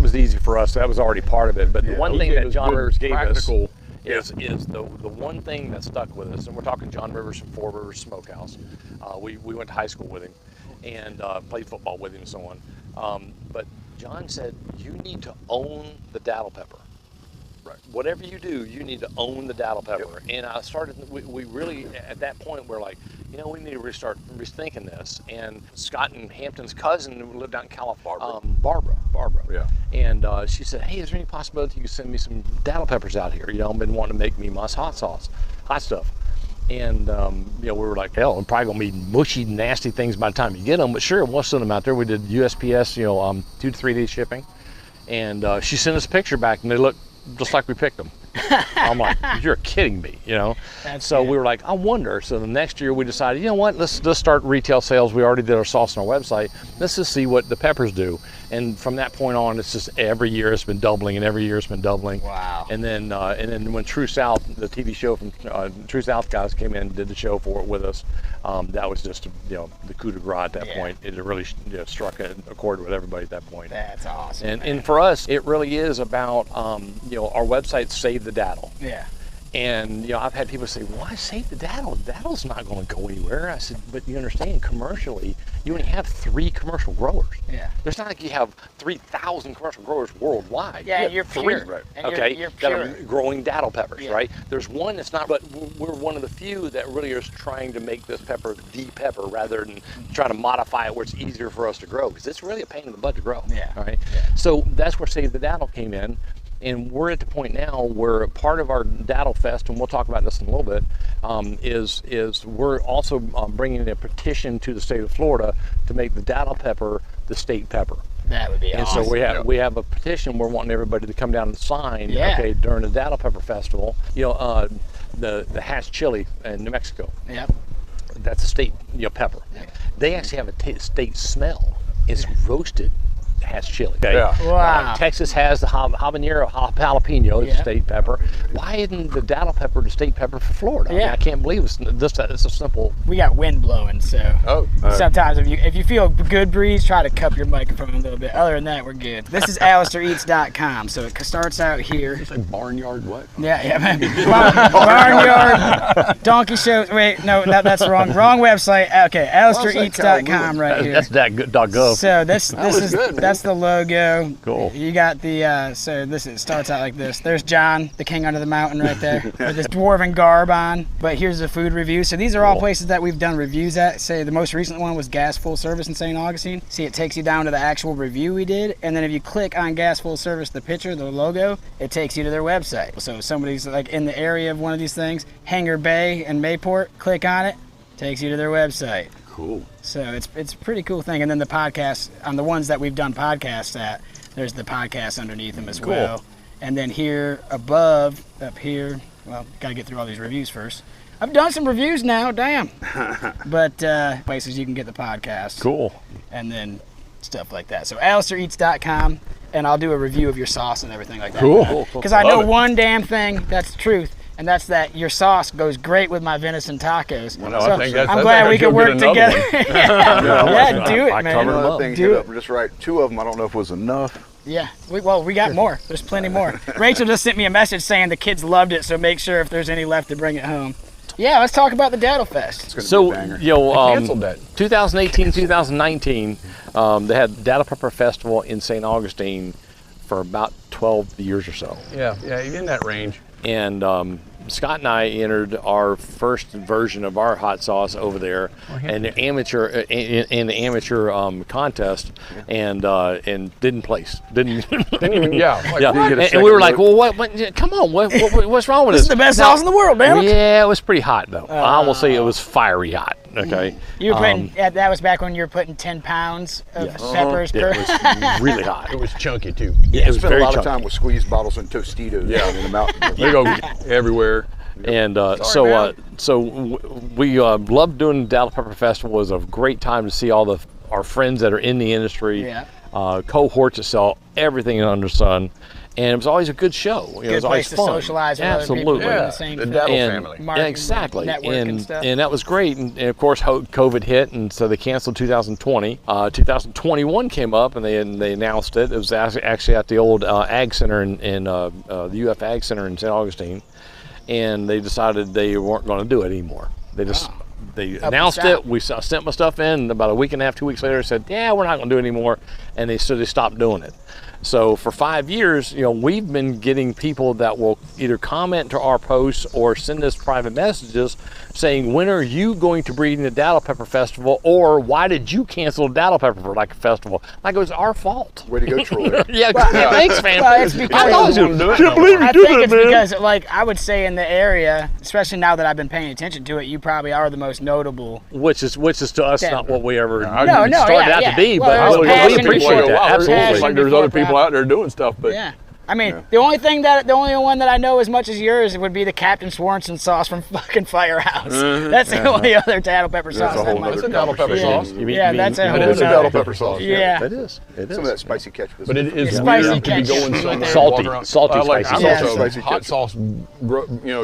was easy for us. That was already part of it. But the one thing that John Rivers gave us is the one thing that stuck with us. And we're talking John Rivers from Four Rivers Smokehouse. We went to high school with him and played football with him and so on. But John said, you need to own the Datil Pepper. Right. Whatever you do, you need to own the Datil Pepper. And I started, we really, at that point, we're like, we need to restart rethinking this. And Scott and Hampton's cousin lived out in California. Barbara. Yeah. And she said, hey, is there any possibility you could send me some Datil Peppers out here? I've been wanting to make me my hot stuff. And we were like, hell, I'm probably gonna be mushy, nasty things by the time you get them. But sure, we'll send them out there. We did USPS, 2 to 3 day shipping. And she sent us a picture back, and they look just like we picked them. I'm like, you're kidding me, So we were like, I wonder. So the next year we decided, let's start retail sales. We already did our sauce on our website. Let's just see what the peppers do. And from that point on, it's just every year it's been doubling, and every year it's been doubling. Wow. And then when True South, the TV show from True South guys came in and did the show for it with us, that was just the coup de grace at that point. It really struck a chord with everybody at that point. That's awesome. And for us, it really is about our website Save the Datil. Yeah. And I've had people say, why save the Datil? Datil's not going to go anywhere. I said, but you understand, commercially, you only have 3 commercial growers. Yeah. There's not like you have 3,000 commercial growers worldwide. Yeah, you're 3, right? Okay, you're that are growing Datil peppers, Yeah. right? There's one that's not, but we're one of the few that really is trying to make this pepper the pepper rather than trying to modify it where it's easier for us to grow, because it's really a pain in the butt to grow. Yeah. All right. Yeah. So that's where Save the Datil came in. And we're at the point now where part of our Datil Fest, and we'll talk about this in a little bit, is we're also bringing a petition to the state of Florida to make the Datil pepper the state pepper. That would be awesome. And so we have a petition. We're wanting everybody to come down and sign. Yeah. Okay, during the Datil Pepper Festival. The Hatch chili in New Mexico. Yep. That's a state pepper. Yep. They actually have a state smell. It's roasted. has chili. Okay? Yeah. Wow. Texas has the habanero jalapeno, it's Yeah. a state pepper. Why isn't the Datil pepper the state pepper for Florida? I mean, Yeah. I can't believe it's a simple. We got wind blowing, so Oh. sometimes if you feel good breeze, try to cup your microphone a little bit. Other than that, we're good. This is AlastairEats.com, so it starts out here. Say barnyard what? Yeah, man. Barnyard, donkey shows. Wait, no, that's wrong. Wrong website. Okay, AlastairEats.com right here. That's that.gov. So this is good, man. that's the logo. Cool. You got the so it starts out like this. There's John, the king under the mountain, right there, with his dwarven garb on. But here's the food review. So these are all places that we've done reviews at. Say the most recent one was Gas Full Service in St. Augustine. See, it takes you down to the actual review we did, and then if you click on Gas Full Service, the picture, the logo, it takes you to their website. So if somebody's like in the area of one of these things, Hanger Bay and Mayport, click on it, takes you to their website. Cool. So it's a pretty cool thing. And then the podcast, on the ones that we've done podcasts at, there's the podcast underneath them as well. And then here above, up here, well, got to get through all these reviews first. I've done some reviews now, damn. But places you can get the podcast. Cool. And then stuff like that. So AlastairEats.com, and I'll do a review of your sauce and everything like that. Cool. Because I know Love it. one damn thing that's the truth, and that's that your sauce goes great with my venison tacos. Well, no, so I think that's- I'm I glad think we I could should work get another together. one. Yeah, do I it, man. covered 'em Another up. thing Do hit it. up just right. 2 of them, I don't know if it was enough. Yeah, we got more. There's plenty more. Rachel just sent me a message saying the kids loved it, so make sure if there's any left to bring it home. Yeah, let's talk about the Datil Fest. It's gonna So, be a banger. Canceled that. 2018, 2019, they had Datil Pepper Festival in St. Augustine for about 12 years or so. Yeah, in that range. And Scott and I entered our first version of our hot sauce over there in the amateur contest, and didn't place. Didn't Even, yeah. Like, yeah. Didn't get a And we second were like, look. well, what? Come on, what's wrong with This this? is the best sauce in the world, damn it. Yeah, it was pretty hot though. I will say it was fiery hot. Okay. You were putting, that was back when you were putting 10 pounds of Yes. peppers per. It was really hot. It was chunky too. It was Spent very a lot chunky. of time with squeeze bottles and Tostitos in the mountain. They go everywhere. And we loved doing the Datil Pepper Festival. It was a great time to see all our friends that are in the industry, Yeah. cohorts that sell everything under the sun, and it was always a good show. It Good was always place to fun. socialize with other people Absolutely. doing Yeah, the same the thing. Datil And, family. yeah, Marketing, exactly. networking stuff. And that was great. And of course, COVID hit, and so they canceled 2020. 2021 came up, and they announced it. It was actually at the old Ag Center in the UF Ag Center in St. Augustine, and they decided they weren't going to do it anymore. They just they announced and it. We sent my stuff in, and about a week and a half, 2 weeks later, they said, "Yeah, we're not going to do it anymore," and they stopped doing it. So for 5 years, we've been getting people that will either comment to our posts or send us private messages saying, when are you going to breed in the Datil Pepper Festival, or why did you cancel the Datil Pepper Festival? Like, it was our fault. Way to go, Troy. Yeah, thanks, man. Well, it's because I always don't do it can't no believe I you do think that, it's man. because, like, I would say in the area, especially now that I've been paying attention to it, you probably are the most notable. Which is to us Denver. not what we ever No, started yeah, out yeah. to be, Well, but there's we passion appreciate before- that. Absolutely. passion It's like there's before other people profit. out there doing stuff, but Yeah. I mean, the only one that I know as much as yours would be the Captain Swartzen sauce from fucking Firehouse. That's the only other Datil Pepper sauce. a that whole might- nother It's a Datil Pepper conversation. sauce. Yeah, that's a whole It is a nother- Datil Pepper sauce. Yeah. It is. It is. Some of that spicy ketchup. But it is Spicy weird to be ketchup. going somewhere Salty, walking around. salty, Like, spicy I'm ketchup. also Spicy a hot ketchup. sauce,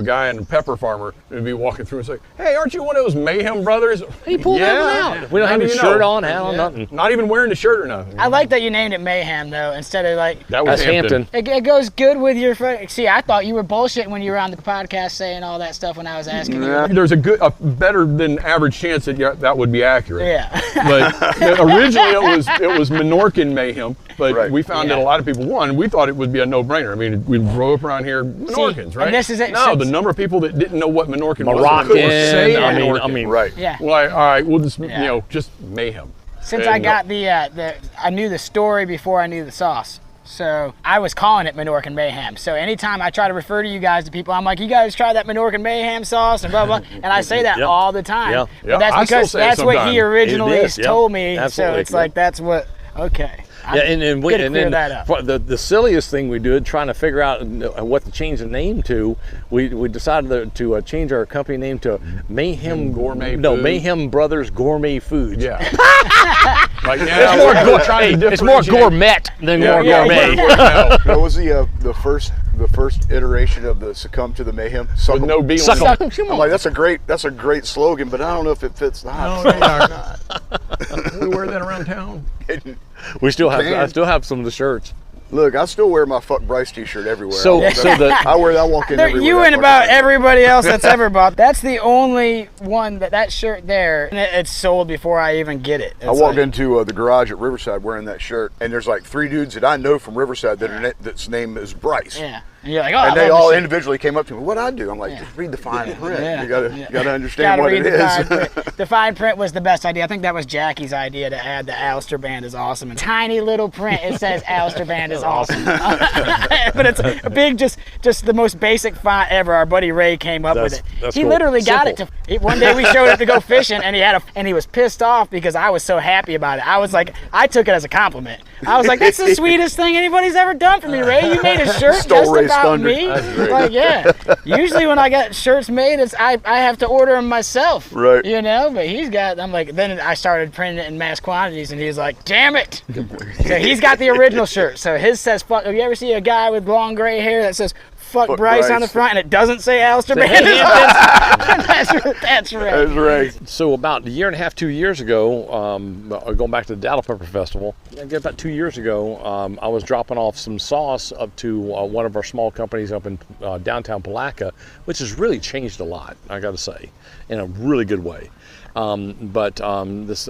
guy and pepper farmer, and be walking through and say, "Hey, aren't you one of those Mayhem brothers?" He pulled that one out. We don't How have do any you shirt know? on, hat on, nothing. Not even wearing the shirt or nothing. I like that you named it Mayhem though, instead of like. That was That's Hampton. It goes good with your. See, I thought you were bullshitting when you were on the podcast saying all that stuff when I was asking you. There's a better than average chance that that would be accurate. Yeah. But originally it was Menorcan Mayhem, but Right. we found that a lot of people, we thought it would be a no-brainer. I mean, we grow up around here, Menorcans, right? and this is it, No, since- the number of people that didn't know what Menorcan was, Moroccan. couldn't say I Menorcan. mean, Right. Yeah. Well, all right, we'll just Yeah. just Mayhem. Since And, I got I knew the story before I knew the sauce. So I was calling it Menorcan Mayhem. So anytime I try to refer to you guys to people, I'm like, you guys try that Menorcan Mayhem sauce and blah, blah. And I say that Yep. all the time. Yeah. But that's I still because say it that's what he sometimes. originally It is, yeah. told me. Absolutely. So it's like, that's what, okay. Yeah, and we Good to and clear then that up. for the silliest thing we did, trying to figure out what to change the name to, we decided to change our company name to Mayhem Gourmet No, Food. Mayhem Brothers Gourmet Foods. Yeah. Like, yeah, we're trying to It's more differentiate. gourmet than more gourmet. What was the first iteration of the Succumb to the Mayhem? With no bean. Suck 'em. I'm like, that's a great slogan, but I don't know if it fits the hot sauce. We wear that around town. We still have. I Man. still have some of the shirts. Look, I still wear my Fuck Bryce t-shirt everywhere. So I wear that. I walk in everywhere. You that and fucking about thing. everybody else that's ever bought. That's the only one that shirt there, and it's sold before I even get it. I walked into the garage at Riverside wearing that shirt, and there's like 3 dudes that I know from Riverside that's name is Bryce. Yeah. And you're like, oh, And I they love all this shit. individually came up to me. What I do? I'm like, just read the fine print. Yeah. You gotta understand Gotta what read it the fine is. print. The fine print was the best idea. I think that was Jackie's idea to add the Alastair band is awesome. And tiny little print, it says Alastair band is awesome. But it's a big, just the most basic font ever. Our buddy Ray came up with it. That's He cool. literally got Simple. it to. One day we showed up to go fishing, and he was pissed off because I was so happy about it. I was like, I took it as a compliment. I was like, that's the sweetest thing anybody's ever done for me, Ray. You made a shirt Stole just Ray's about thunder. me. That's great. Like, yeah. Usually when I get shirts made, it's I have to order them myself. Right. You know, but I'm like, then I started printing it in mass quantities, and he's like, damn it. So he's got the original shirt. So his says, fuck. Have you ever see a guy with long gray hair that says, fuck Bryce on the Bryce. front, and it doesn't say Alastair Band? That's right. That's right. So about a year and a half, 2 years ago, going back to the Datil Pepper Festival, I guess about 2 years ago, I was dropping off some sauce up to one of our small companies up in downtown Palatka, which has really changed a lot, I got to say, in a really good way. This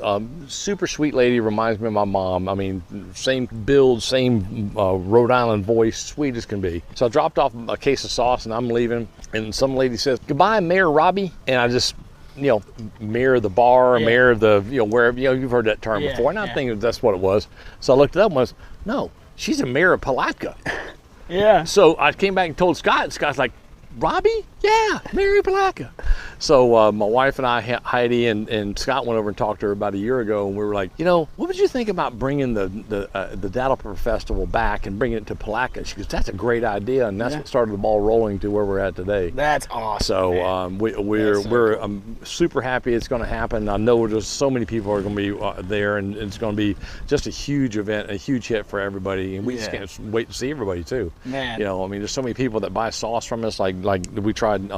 super sweet lady reminds me of my mom. I mean, same build, same Rhode Island voice, sweet as can be. So I dropped off a case of sauce and I'm leaving, and some lady says, "Goodbye, Mayor Robbie," and I just, Mayor of the bar, Yeah. Mayor of the, wherever, you've heard that term Yeah, before, and I'm yeah. thinking that's what it was. So I looked it up and was, no, she's a mayor of Palatka. Yeah. So I came back and told Scott, and Scott's like, "Robbie? Yeah, Mary Palatka." So my wife and I, Heidi and Scott, went over and talked to her about a year ago, and we were like, what would you think about bringing the Datil Pepper Festival back and bringing it to Palatka? She goes, "That's a great idea," and that's what started the ball rolling to where we're at today. That's awesome. So man. we're super happy it's going to happen. I know there's so many people are going to be there, and it's going to be just a huge event, a huge hit for everybody, and we just can't wait to see everybody too. Man. I mean, there's so many people that buy sauce from us. Like we tried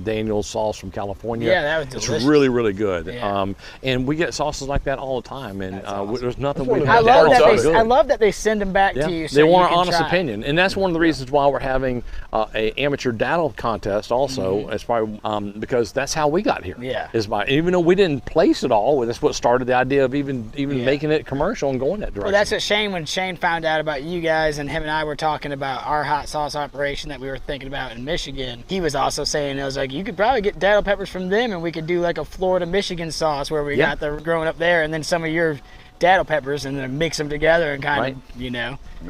Daniel's sauce from California. Yeah, that was delicious. It's really, really good. Yeah. And we get sauces like that all the time, and there's nothing we I have love that that's good. I love that they send them back to you. So they want you an can honest try. opinion, and that's one of the reasons why we're having a amateur datil contest also. It's probably because that's how we got here. Yeah. Is by, even though we didn't place it all, that's what started the idea of even making it commercial and going that direction. Well, that's what when Shane found out about you guys, and him and I were talking about our hot sauce operation that we were thinking about in Michigan. He was also saying, I was like, you could probably get Datil Peppers from them, and we could do like a Florida Michigan sauce where we got the growing up there, and then some of your Datil Peppers, and then mix them together and kind of,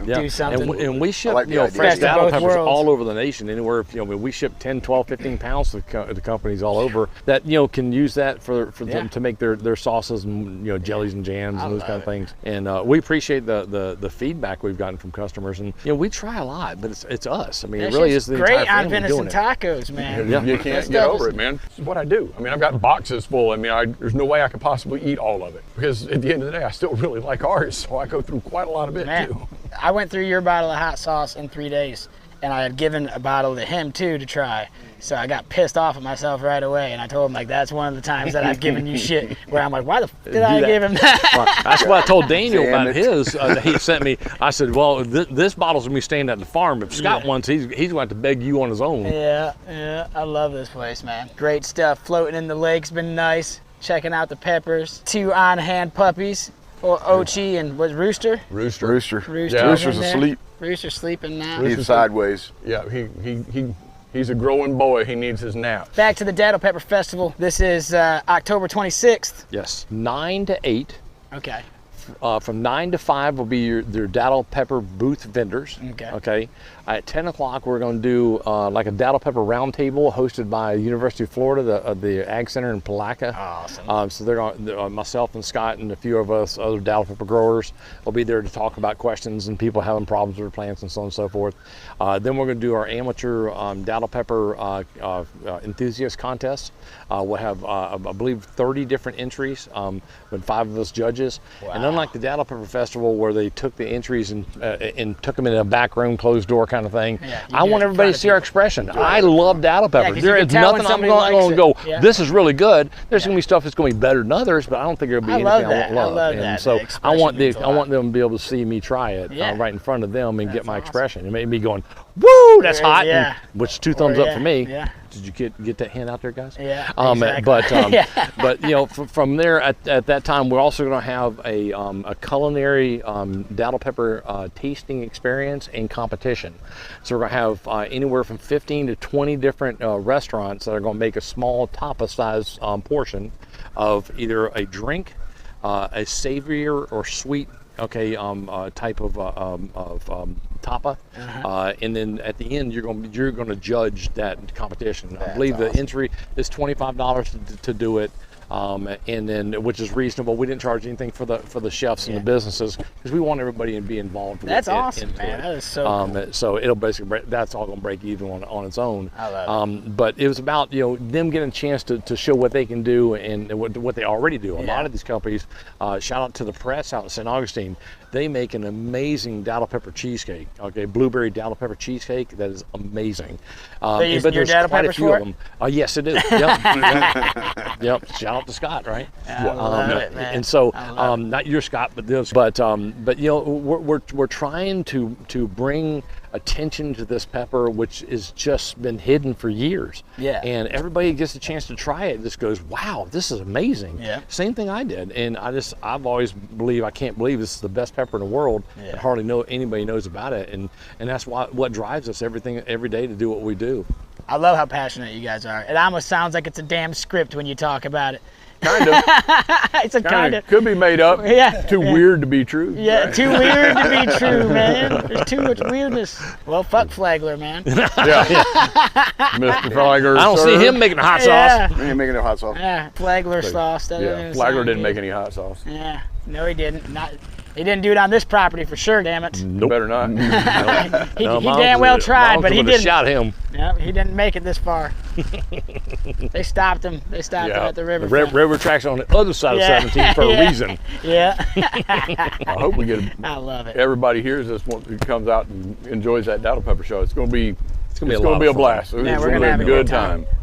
do something. And we ship, like the idea. fresh Best of Datil both Peppers worlds. all over the nation. Anywhere, we ship 10, 12, 15 pounds to the companies all over that, can use that for them to make their sauces and, jellies and jams and those kind of things. And we appreciate the feedback we've gotten from customers. And, we try a lot, but it's us. I mean, That it really shit's is the great entire on family doing Venison it. Tacos, man. Yeah. You can't get over it, man. This is what I do. I mean, I've got boxes full. I mean, there's no way I could possibly eat all of it, because at the end of the day, I still really like ours, so I go through quite a lot of it Man, too. I went through your bottle of hot sauce in 3 days, and I had given a bottle to him too to try. So I got pissed off at myself right away, and I told him, like, that's one of the times that I've given you shit where I'm like, why the f did I that. give him that? Well, that's what I told Daniel Damn about it. his. He sent me. I said, "Well, this bottle's gonna be staying at the farm. If Scott wants, he's going to have to beg you on his own." Yeah, I love this place, man. Great stuff. Floating in the lake's been nice. Checking out the peppers. 2 on-hand puppies. Or Ochi and Rooster? Rooster. Rooster's Rooster's in there. asleep. Rooster's sleeping now. He's sideways. Yeah, he's a growing boy. He needs his nap. Back to the Datil Pepper Festival. This is October 26th. Yes, 9 to 8. Okay. From 9 to 5 will be your Datil Pepper booth vendors. Okay. At 10 o'clock, we're going to do like a Datil Pepper roundtable hosted by University of Florida, the Ag Center in Palatka. Awesome. So they're going, myself and Scott and a few of us other Datil Pepper growers will be there to talk about questions and people having problems with their plants and so on and so forth. Then we're going to do our amateur Datil Pepper enthusiast contest. We'll have, I believe, 30 different entries with 5 of us judges. Wow. And unlike the Datil Pepper Festival where they took the entries and took them in a back room, closed door kind of thing, I want everybody to see our expression. I love Datil Peppers. There is nothing I'm going to go, this is really good. There's going to be stuff that's going to be better than others, but I don't think there'll be anything I won't love. I love and that. so I want them to be able to see me try it right in front of them and get my expression. It made me going, woo, that's hot, which 2 thumbs up for me. Did you get that hand out there, guys? Yeah, exactly. But from there at that time, we're also going to have a culinary Datil Pepper tasting experience and competition. So we're going to have anywhere from 15 to 20 different restaurants that are going to make a small tapas-size portion of either a drink, a savorier or sweet type of tapa, and then at the end you're going to judge that competition. I believe the entry is $25 to do it, and then which is reasonable. We didn't charge anything for the chefs and the businesses because we want everybody to be involved. That's awesome, man. That is so cool. So it'll basically that's all going to break even on its own. I love it. But it was about them getting a chance to show what they can do and what they already do. A lot of these companies, shout out to the press out in St. Augustine. They make an amazing Datil Pepper cheesecake. Blueberry Datil Pepper cheesecake that is amazing. They use but your there's Datil quite a Peppers few for of them. Yes, it is. Yep. Yep. Shout out to Scott, right? I love it, man. And so, not your Scott, but this. But we're trying to bring attention to this pepper, which has just been hidden for years. Yeah. And everybody gets a chance to try it. Just goes, wow, this is amazing. Yeah. Same thing I did, and I've always I can't believe this is the best pepper in the world. Yeah. And hardly anybody knows about it, and that's what drives us every day to do what we do. I love how passionate you guys are. It almost sounds like it's a damn script when you talk about it. Kind of. It's a kind of. Could be made up. Yeah. Too weird to be true. Yeah, too weird to be true, man. There's too much weirdness. Well, fuck Flagler, man. Yeah. Mr. Flagler. I don't see him making hot sauce. We ain't making no hot sauce. Yeah, Flagler sauce. Flagler didn't make any hot sauce. Yeah. No, he didn't. He didn't do it on this property for sure, damn it. Nope. Better not. He damn well tried, but he didn't. Shot him. Yep, he didn't make it this far. They stopped him. They stopped him at the river. The railroad tracks on the other side of 17 for a reason. Yeah. I hope we get. I love it. Everybody hears this one who comes out and enjoys that Datil Pepper show. It's going to be a blast. Yeah, It's we're going gonna to have be a a good good time. time.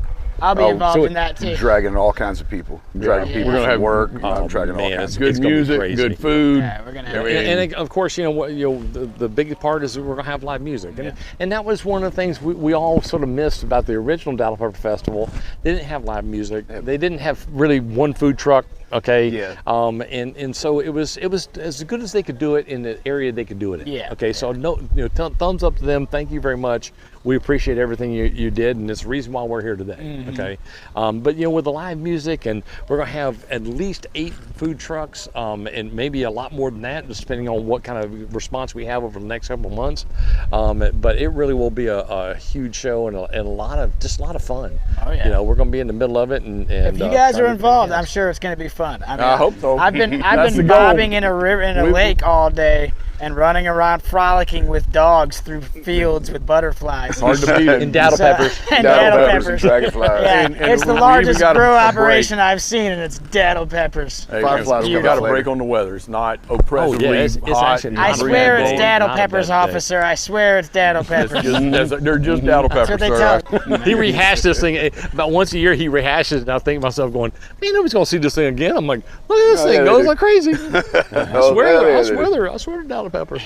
I'll be involved in that too. Dragging all kinds of people. Dragging people We're gonna from have work. oh, dragging all man, kinds of Good It's gonna be music, crazy. good food. Yeah, we're gonna have And of course, the big part is we're gonna have live music, and that was one of the things we all sort of missed about the original Datil Pepper Festival. They didn't have live music. They didn't have really one food truck. Okay. Yeah. And so it was as good as they could do it in the area they could do it in. Yeah. Okay. So thumbs up to them. Thank you very much. We appreciate everything you did, and it's the reason why we're here today. Mm-hmm. Okay. But with the live music, and we're gonna have at least 8 food trucks, and maybe a lot more than that, just depending on what kind of response we have over the next couple of months. But it really will be a huge show and a lot of fun. Oh yeah. We're gonna be in the middle of it, and if you guys are involved, I'm sure it's gonna be fun. I mean, I hope so. I've been That's the bobbing goal. in a river in a lake all day and running around frolicking with dogs through fields with butterflies. Hard to beat it. And Datil Peppers. And Datil Datil Peppers and dragonflies. Yeah, And it's the we largest even got grow a operation I've seen, and it's Datil Peppers. Hey, Fireflies you come got out a break later. on the weather. It's not oppressively it's hot. actually I not swear a it's bad day, Datil not a Peppers, bad day. officer. I swear it's Datil Peppers. They're just Datil Peppers, what they sir. tell He rehashed this thing about once a year. He rehashes it, and I think to myself, going, "Man, nobody's gonna see this thing again." I'm like, "Look at this thing, yeah, goes they like crazy." I swear to Datil Peppers.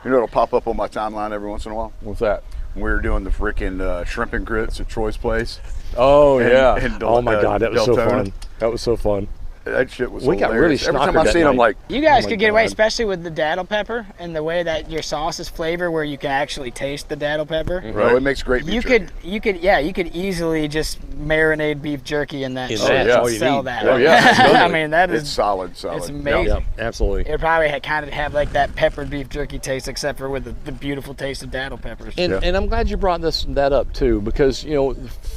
It'll pop up on my timeline every once in a while. What's that? We were doing the freaking shrimp and grits at Troy's place. Oh, And- yeah. and Oh my God, that was so Deltona. fun. That was so fun. That shit was We got hilarious. really Every time snockered I that see it, I'm night. like, You guys Oh my could get away, God. especially with the Datil Pepper and the way that your sauce is flavored, where you can actually taste the Datil Pepper. bro, it makes great beef jerky. You could easily just marinate beef jerky in that. In shit that, and that's all you sell need. that. Oh, yeah. I mean, that It's is. solid. It's amazing. Yeah, absolutely. It would probably kind of have like that peppered beef jerky taste, except for with the beautiful taste of Datil Peppers. And I'm glad you brought that up too, because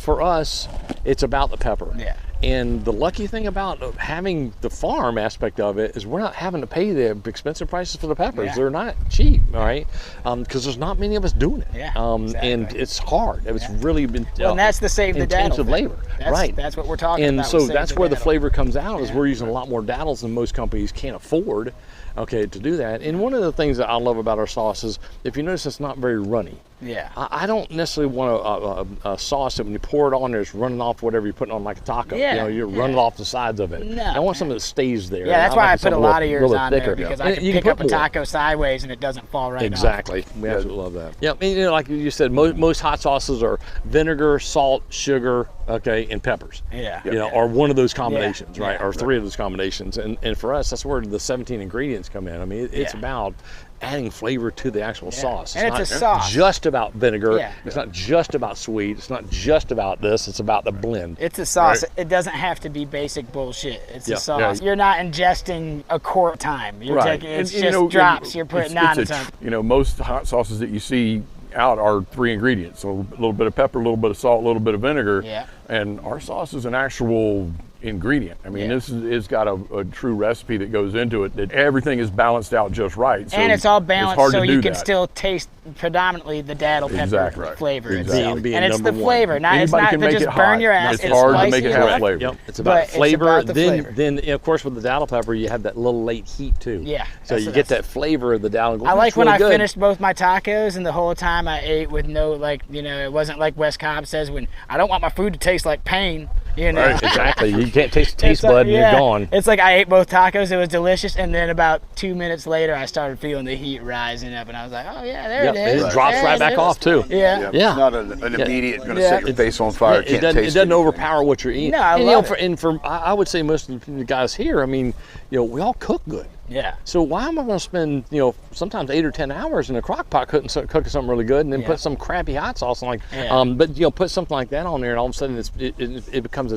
for us, it's about the pepper. Yeah. And the lucky thing about having the farm aspect of it is we're not having to pay the expensive prices for the peppers. Yeah. They're not cheap. all right? Because there's not many of us doing it. Yeah, And it's hard. It's really been Well, and that's the save the datil intensive thing. labor. Right. That's what we're talking And about. so with Save that's where the Datil. flavor comes out, is we're using a lot more dattles than most companies can't afford, okay, to do that. And one of the things that I love about our sauce is, if you notice, it's not very runny. Yeah. I don't necessarily want a sauce that when you pour it on there, it's running off whatever you put on like a taco. Yeah, You know, you're running off the sides of it. No. I want something that stays there. Yeah, that's why I put a something lot of yours little on thicker. there, because And I can you pick put up a more. taco sideways and it doesn't fall right off. Exactly. We absolutely love that. Yeah, and, you know, like you said, most hot sauces are vinegar, salt, sugar, okay, and peppers. Yeah. You know, or one of those combinations, Yeah. right? Or three of those combinations. And for us, that's where the 17 ingredients come in. I mean, it's about adding flavor to the actual sauce. And it's not a sauce. just about vinegar. Yeah. It's not just about sweet. It's not just about this. It's about the blend. It's a sauce. It doesn't have to be basic bullshit. It's Yeah. a sauce. Yeah. You're not ingesting a quart time. You're Right. taking it's And, just you know, drops. You're putting on it's something. you know, most hot sauces that you see out are 3 ingredients. So a little bit of pepper, a little bit of salt, a little bit of vinegar. Yeah. And our sauce is an actual ingredient. I mean, this is, it's got a true recipe that goes into it, that everything is balanced out just right. So And it's all balanced hard so to you do can that. still taste predominantly the datil pepper Exactly. flavor Exactly. itself. Being And it's the number one. flavor. Not, it's Anybody not can to make just it burn hot. your ass. It's hard to spicy make it and have all- flavor. Yep, it's But about it's flavor. about the then, flavor. then of course, with the datil pepper, you have that little late heat too. Yeah, So that's- you get that flavor of the datil. I like when really I good. finished both my tacos, and the whole time I ate with no, like, you know, it wasn't like Wes Cobb says, when I don't want my food to taste like pain, you know. Right, exactly. You can't taste the taste It's like- bud and yeah. you're gone. It's like I ate both tacos, it was delicious, and then about 2 minutes later, I started feeling the heat rising up, and I was like, oh yeah, there Yep, it is. it drops There right it back is. off too. Yeah. Yeah. It's not an immediate going to Yeah. set your face on fire. It Can't doesn't, taste it doesn't anything. overpower what you're eating. No, I and, love for I would say most of the guys here, I mean, you know, we all cook good. Yeah. So why am I going to spend, you know, sometimes 8 or 10 hours in a crock pot cooking something really good, and then Yeah. put some crappy hot sauce on, like, Yeah. but you know, put something like that on there, and all of a sudden it becomes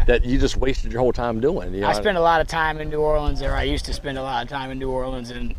that you just wasted your whole time doing. You know? I spent a lot of time in New Orleans, or I used to spend a lot of time in New Orleans, and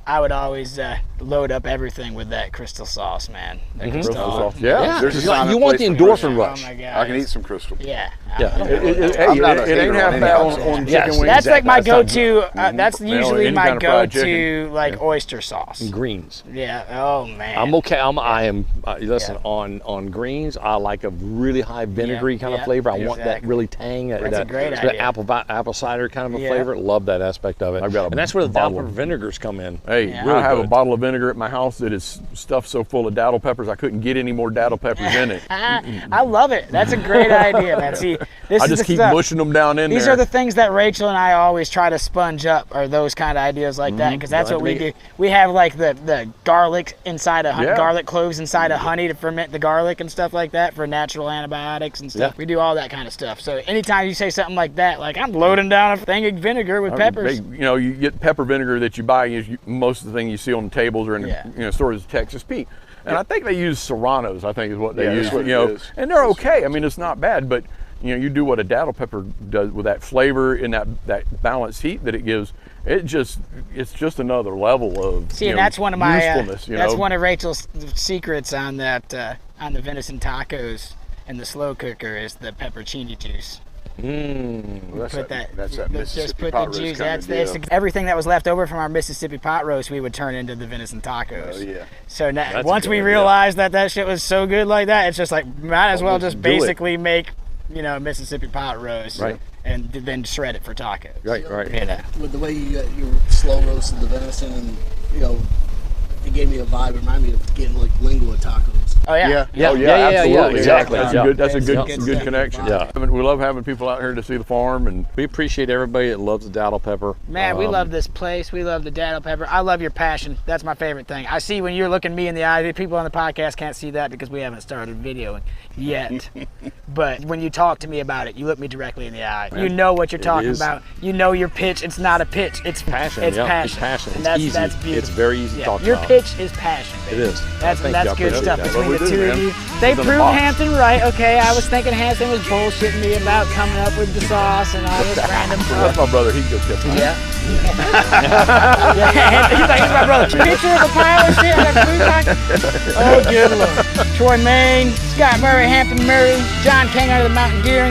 I would always load up everything with that crystal sauce, man. That crystal sauce. sauce. Yeah. There's a you, sign you of want the place for endorphin Oh rush. my God. I can eat some crystal. Yeah. Yeah. Hey, I'm not a it hater ain't on half any bad hot on sauce. chicken Yes. wings. That's like my That's go-to. That's usually any my kind of fried go-to, like oyster sauce. Greens. Yeah. Oh man. I'm okay. I am. Listen, on greens, I like a really high vinegary kind of flavor. I want that exactly. really tang. That's a great that idea. apple cider kind of a Yeah. flavor. Love that aspect of it. I've got a and that's where the bottle datil of- pepper vinegars come in. Hey, Yeah. Really I have good. a bottle of vinegar at my house that is stuffed so full of datil peppers I couldn't get any more datil peppers in it. I love it. That's a great idea, man. See, this I is just the keep stuff. mushing them down in These there. are the things that Rachel and I always try to sponge up, are those kind of ideas like that, because that's Glad what to we make do. We have like the garlic inside of honey, Yeah. garlic cloves inside of honey to ferment the garlic and stuff like that for natural antibiotics and stuff. Yeah. We do all that kind of stuff. So anytime you say something like that, like I'm loading down a thing of vinegar with peppers. You know, you get pepper vinegar that you buy. Most of the thing you see on the tables or in Yeah. the stores is Texas Pete, and I think they use Serranos. I think is what they Yeah, use. that's what You know, it is. and they're okay. I mean, it's not bad, but you know, you do what a datil pepper does with that flavor and that balanced heat that it gives. It's just another level of See, and that's one of my usefulness. that's one of Rachel's secrets on that on the venison tacos and the slow cooker is the peppercini juice. That's Put that, that. that's that just Mississippi put pot the roast juice. kind of That's deal. everything that was left over from our Mississippi pot roast. We would turn into the venison tacos. Oh, yeah. So now, That's a once good we idea. realized that shit was so good like that, it's just like might as well let's just do it. basically make Mississippi pot roast, Right. and then shred it for tacos. Right. You know. With the way you slow roasted the venison, and it gave me a vibe. It reminded me of getting like lingua tacos. Oh yeah. Yeah. Oh yeah, absolutely. Exactly. That's Yeah. a good. That's a It's good, good good stuff. connection. Yeah. I mean, we love having people out here to see the farm, and We appreciate everybody that loves the datil pepper. Man, we love this place. We love the datil pepper. I love your passion. That's my favorite thing. I see when you're looking me in the eye. People on the podcast can't see that because we haven't started videoing yet. But when you talk to me about it, you look me directly in the eye. You know what you're talking is. about. You know your pitch. It's not a pitch. It's Passion. It's yeah. passion. It's passion. And It's that's, easy. That's beautiful. It's very easy to Yeah. talk Your about. pitch is passion, baby. It is. That's Thank you. I good appreciate stuff that. between What the we do, two of man. you. They It's in the proved box. Hampton right. Okay, I was thinking Hampton was bullshitting me about coming up with the sauce and all this random that's stuff. my brother. He goes get Yeah. Yeah, he's like, he's my brother. Picture of a pile of shit at a food pack. Oh, good Lord. Troy Maine, Scott Murray, Hampton Murray, John King under the Mountain Deering,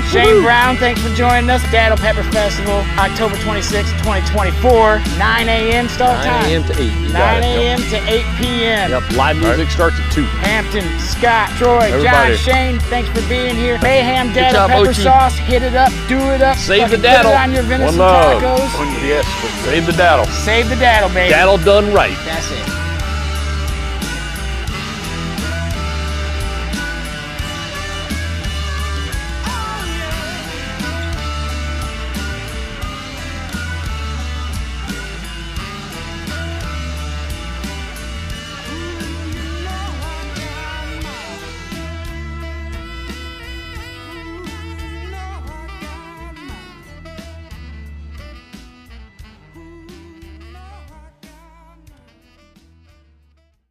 Shane Brown, thanks for joining us. Datil Pepper Festival, October 26, 2024, 9 a.m. start 9 time. a.m. to 8. You 9 got it. a.m. to 8 p.m. Yep. Live music starts at 2. Hampton, Scott, Troy, Everybody. John, Shane, thanks for being here. Mayhem Datil job, Pepper Ochi. Sauce, hit it up, do it up. Save the Fucking put it datil. on your venison One love. tacos. Yes. Save the datil. Save the datil, baby. Datil done right. That's it.